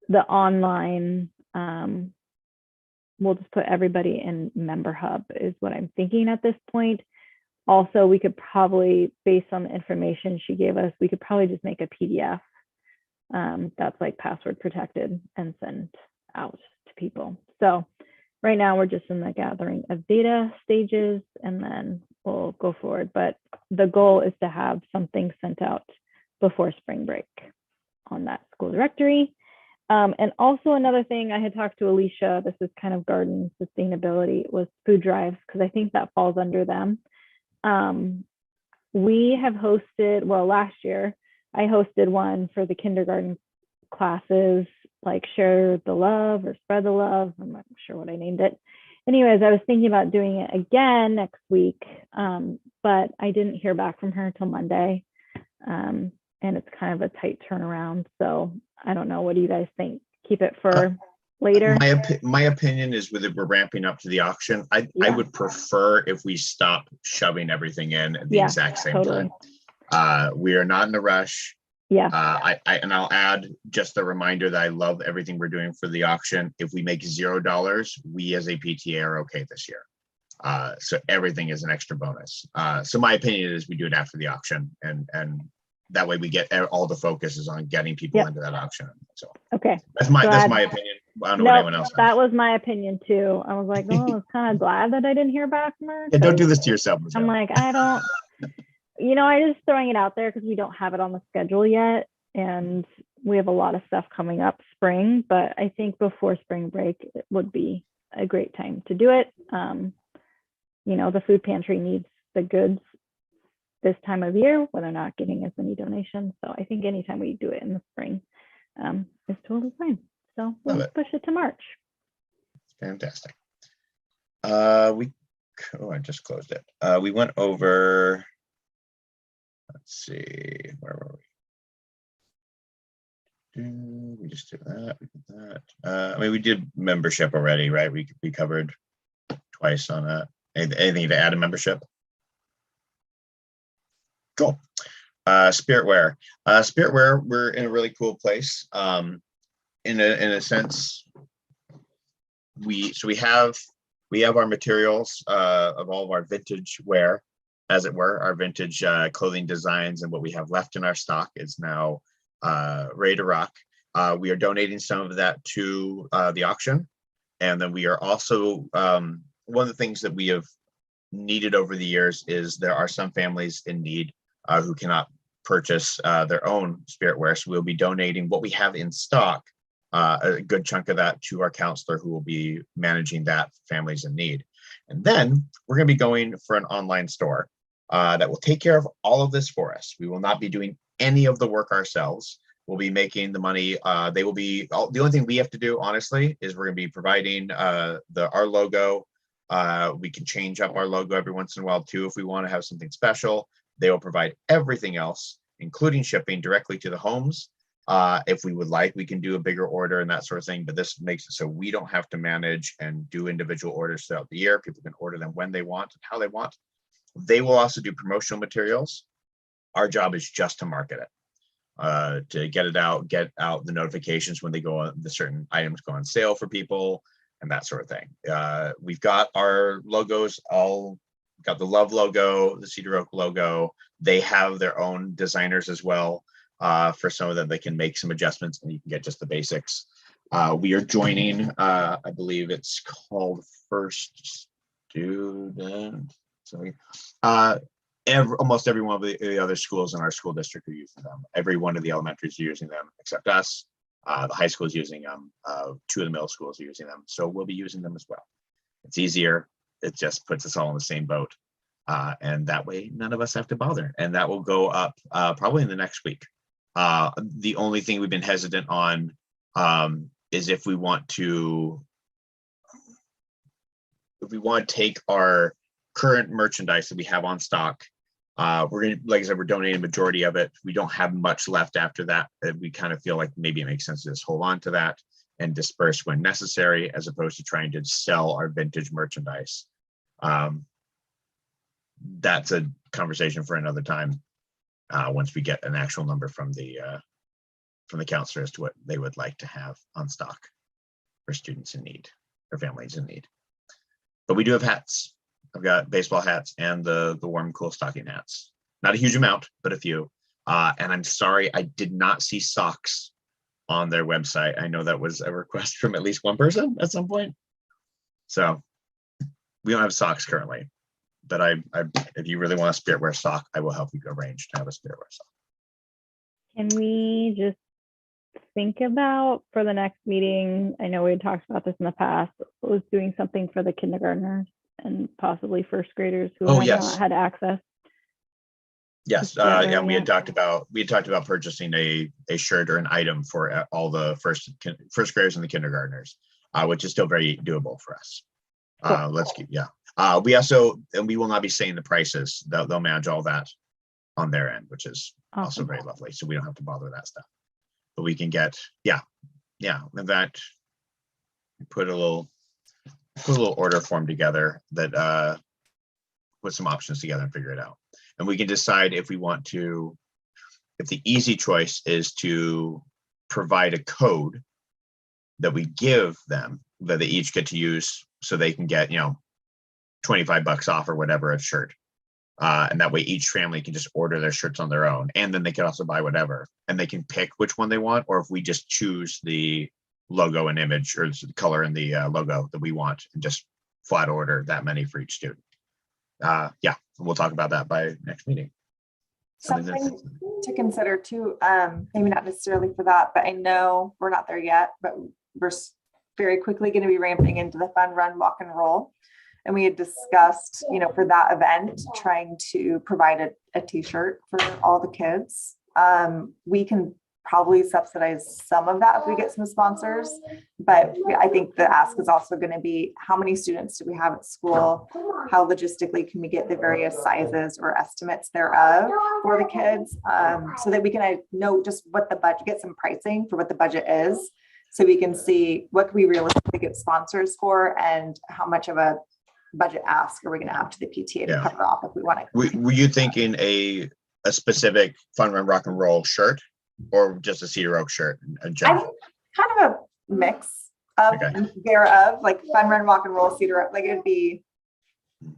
[SPEAKER 4] the online, we'll just put everybody in Member Hub is what I'm thinking at this point. Also, we could probably, based on the information she gave us, we could probably just make a PDF that's like password protected and send out to people. So right now we're just in the gathering of data stages, and then we'll go forward. But the goal is to have something sent out before spring break on that school directory. And also another thing, I had talked to Alicia, this is kind of garden sustainability, was food drives, because I think that falls under them. We have hosted, well, last year, I hosted one for the kindergarten classes, like share the love or spread the love. I'm not sure what I named it. Anyways, I was thinking about doing it again next week, but I didn't hear back from her until Monday. And it's kind of a tight turnaround. So I don't know. What do you guys think? Keep it for later?
[SPEAKER 1] My opinion is with it, we're ramping up to the auction. I would prefer if we stop shoving everything in at the exact same time. We are not in a rush.
[SPEAKER 4] Yeah.
[SPEAKER 1] And I'll add just a reminder that I love everything we're doing for the auction. If we make $0, we as a PTA are okay this year. So everything is an extra bonus. So my opinion is we do it after the auction, and that way we get all the focus is on getting people into that auction. So
[SPEAKER 4] okay,
[SPEAKER 1] that's my opinion. I don't know what anyone else
[SPEAKER 4] that
[SPEAKER 1] has.
[SPEAKER 4] was my opinion too. I was like, oh, I was kind of glad that I didn't hear back from her.
[SPEAKER 1] Yeah, don't do this to yourself.
[SPEAKER 4] I'm like, I don't, I just throwing it out there because we don't have it on the schedule yet. And we have a lot of stuff coming up spring, but I think before spring break, it would be a great time to do it. The food pantry needs the goods this time of year when they're not getting as many donations. So I think anytime we do it in the spring is totally fine. So we'll push it to March.
[SPEAKER 1] Fantastic. I just closed it. We went over, let's see, where were we? We just did that. We did that. We did membership already, right? We covered twice on that. Anything to add in membership? Cool. Spiritware. Spiritware, we're in a really cool place. In a sense, we have our materials of all of our vintage wear, as it were, our vintage clothing designs, and what we have left in our stock is now ready to rock. We are donating some of that to the auction, and then we are also one of the things that we have needed over the years is there are some families in need who cannot purchase their own spiritware. So we'll be donating what we have in stock, a good chunk of that, to our counselor who will be managing that for families in need. And then we're going to be going for an online store that will take care of all of this for us. We will not be doing any of the work ourselves. We'll be making the money. They will be, the only thing we have to do, honestly, is we're going to be providing our logo. We can change up our logo every once in a while too if we want to have something special. They will provide everything else, including shipping directly to the homes. If we would like, we can do a bigger order and that sort of thing, but this makes it so we don't have to manage and do individual orders throughout the year. People can order them when they want and how they want. They will also do promotional materials. Our job is just to market it, to get it out, get out the notifications when they go on, the certain items go on sale for people and that sort of thing. We've got our logos all, got the Love logo, the Cedaroak logo. They have their own designers as well. For some of them, they can make some adjustments and you can get just the basics. We are joining, I believe it's called First Student. Sorry. Almost every one of the other schools in our school district are using them. Every one of the elementaries are using them except us. The high school is using them. 2 of the middle schools are using them. So we'll be using them as well. It's easier. It just puts us all in the same boat. And that way, none of us have to bother. And that will go up probably in the next week. The only thing we've been hesitant on is if we want to take our current merchandise that we have on stock. We're going to, like I said, we're donating a majority of it. We don't have much left after that. We kind of feel like maybe it makes sense to just hold on to that and disperse when necessary, as opposed to trying to sell our vintage merchandise. That's a conversation for another time. Once we get an actual number from the counselor as to what they would like to have on stock for students in need or families in need. But we do have hats. I've got baseball hats and the warm and cool stocking hats. Not a huge amount, but a few. And I'm sorry, I did not see socks on their website. I know that was a request from at least one person at some point. So we don't have socks currently. But if you really want a spiritware sock, I will help you arrange to have a spiritware sock.
[SPEAKER 4] Can we just think about for the next meeting? I know we had talked about this in the past. Was doing something for the kindergartners and possibly first graders who have not had access.
[SPEAKER 1] Yes, yeah, we had talked about purchasing a shirt or an item for all the first graders and the kindergartners, which is still very doable for us. Cool. Let's keep, yeah. We also, and we will not be saying the prices. They'll manage all that on their end, which is awesome. Also very lovely. So we don't have to bother with that stuff. But we can get, yeah. In fact, put a little order form together that put some options together and figure it out. And we can decide if we want to. if the easy choice is to provide a code that we give them that they each get to use so they can get, 25 bucks off or whatever a shirt. And that way each family can just order their shirts on their own. And then they can also buy whatever, and they can pick which one they want, or if we just choose the logo and image or the color in the logo that we want and just flat order that many for each student. Yeah, we'll talk about that by next meeting.
[SPEAKER 6] Something to consider too, maybe not necessarily for that, but I know we're not there yet, but we're very quickly going to be ramping into the fun run, walk and roll. And we had discussed, for that event, trying to provide a t-shirt for all the kids. We can probably subsidize some of that if we get some sponsors, but I think the ask is also going to be, how many students do we have at school? How logistically can we get the various sizes or estimates thereof for the kids, so that we can know just what the budget, get some pricing for what the budget is, so we can see what can we realistically get sponsors for and how much of a budget ask are we going to have to the PTA to cover off if we want to.
[SPEAKER 1] Were you thinking a specific Fun Run Rock and Roll shirt, or just a Cedaroak shirt in general?
[SPEAKER 6] Kind of a mix of thereof, like Fun Run Walk and Roll Cedaroak. Like it'd be, do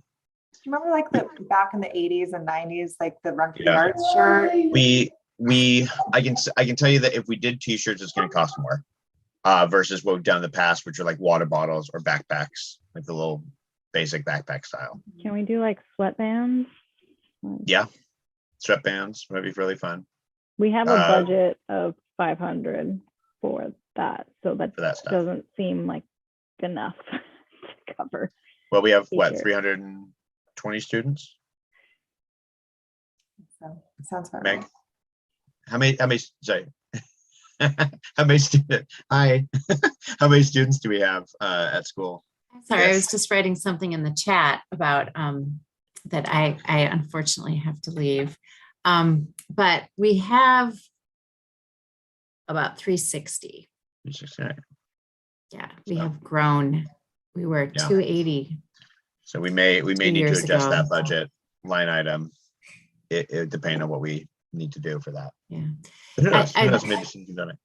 [SPEAKER 6] you remember like the back in the 80s and 90s, like the Run for the Arts shirt? I can tell you that if we did t-shirts, it's going to cost more versus what we've done in the past, which are like water bottles or backpacks, like the little basic backpack style.
[SPEAKER 4] Can we do like sweatbands?
[SPEAKER 1] Yeah, sweatbands might be really fun.
[SPEAKER 4] We have a budget of 500 for that, so that doesn't seem like enough to cover.
[SPEAKER 1] Well, we have what, 320 students?
[SPEAKER 6] So it sounds fair.
[SPEAKER 1] Meg, how many sorry, how many students? Hi, how many students do we have at school?
[SPEAKER 3] Sorry, I was just writing something in the chat about that I unfortunately have to leave. But we have about 360.
[SPEAKER 1] 360.
[SPEAKER 3] Yeah, we have grown. We were 280.
[SPEAKER 1] So we may need to adjust
[SPEAKER 3] ago.
[SPEAKER 1] that budget line item, it depending on what we need to do for that.
[SPEAKER 3] Yeah.
[SPEAKER 1] But who knows? Who knows? Maybe you've done it.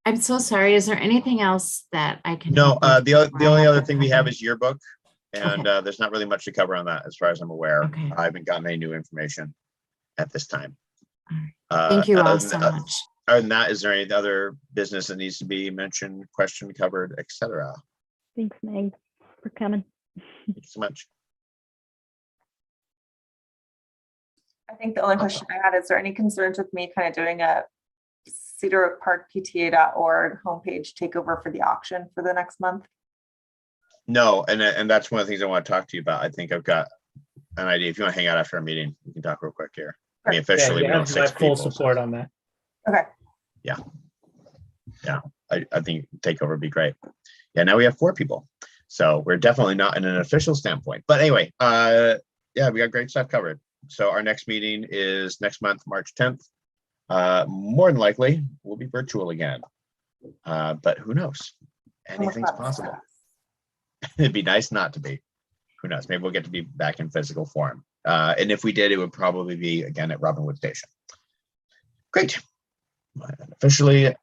[SPEAKER 3] I'm so sorry. Is there anything else that I can?
[SPEAKER 1] No, the only other thing we have is yearbook, and there's not really much to cover on that as far as I'm aware.
[SPEAKER 3] Okay.
[SPEAKER 1] I haven't gotten any new information at this time.
[SPEAKER 3] Thank you all so much.
[SPEAKER 1] Other than that, is there any other business that needs to be mentioned, questioned, covered, etc.?
[SPEAKER 4] Thanks, Meg, for coming.
[SPEAKER 1] Thank you so much.
[SPEAKER 6] I think the only question I had, is there any concerns with me kind of doing a cedaroakparkpta.org homepage takeover for the auction for the next month?
[SPEAKER 1] No, and that's one of the things I want to talk to you about. I think I've got an idea. If you want to hang out after our meeting, we can talk real quick here. I mean, officially, we have 6
[SPEAKER 2] full
[SPEAKER 1] people.
[SPEAKER 2] support on that.
[SPEAKER 6] Okay.
[SPEAKER 1] Yeah, I think takeover would be great. Yeah, now we have 4 people, so we're definitely not in an official standpoint. But anyway, yeah, we got great stuff covered. So our next meeting is next month, March 10th. More than likely, we'll be virtual again, but who knows? Anything's possible. It'd be nice not to be. Who knows? Maybe we'll get to be back in physical form. And if we did, it would probably be again at Robinwood Station. Great. Officially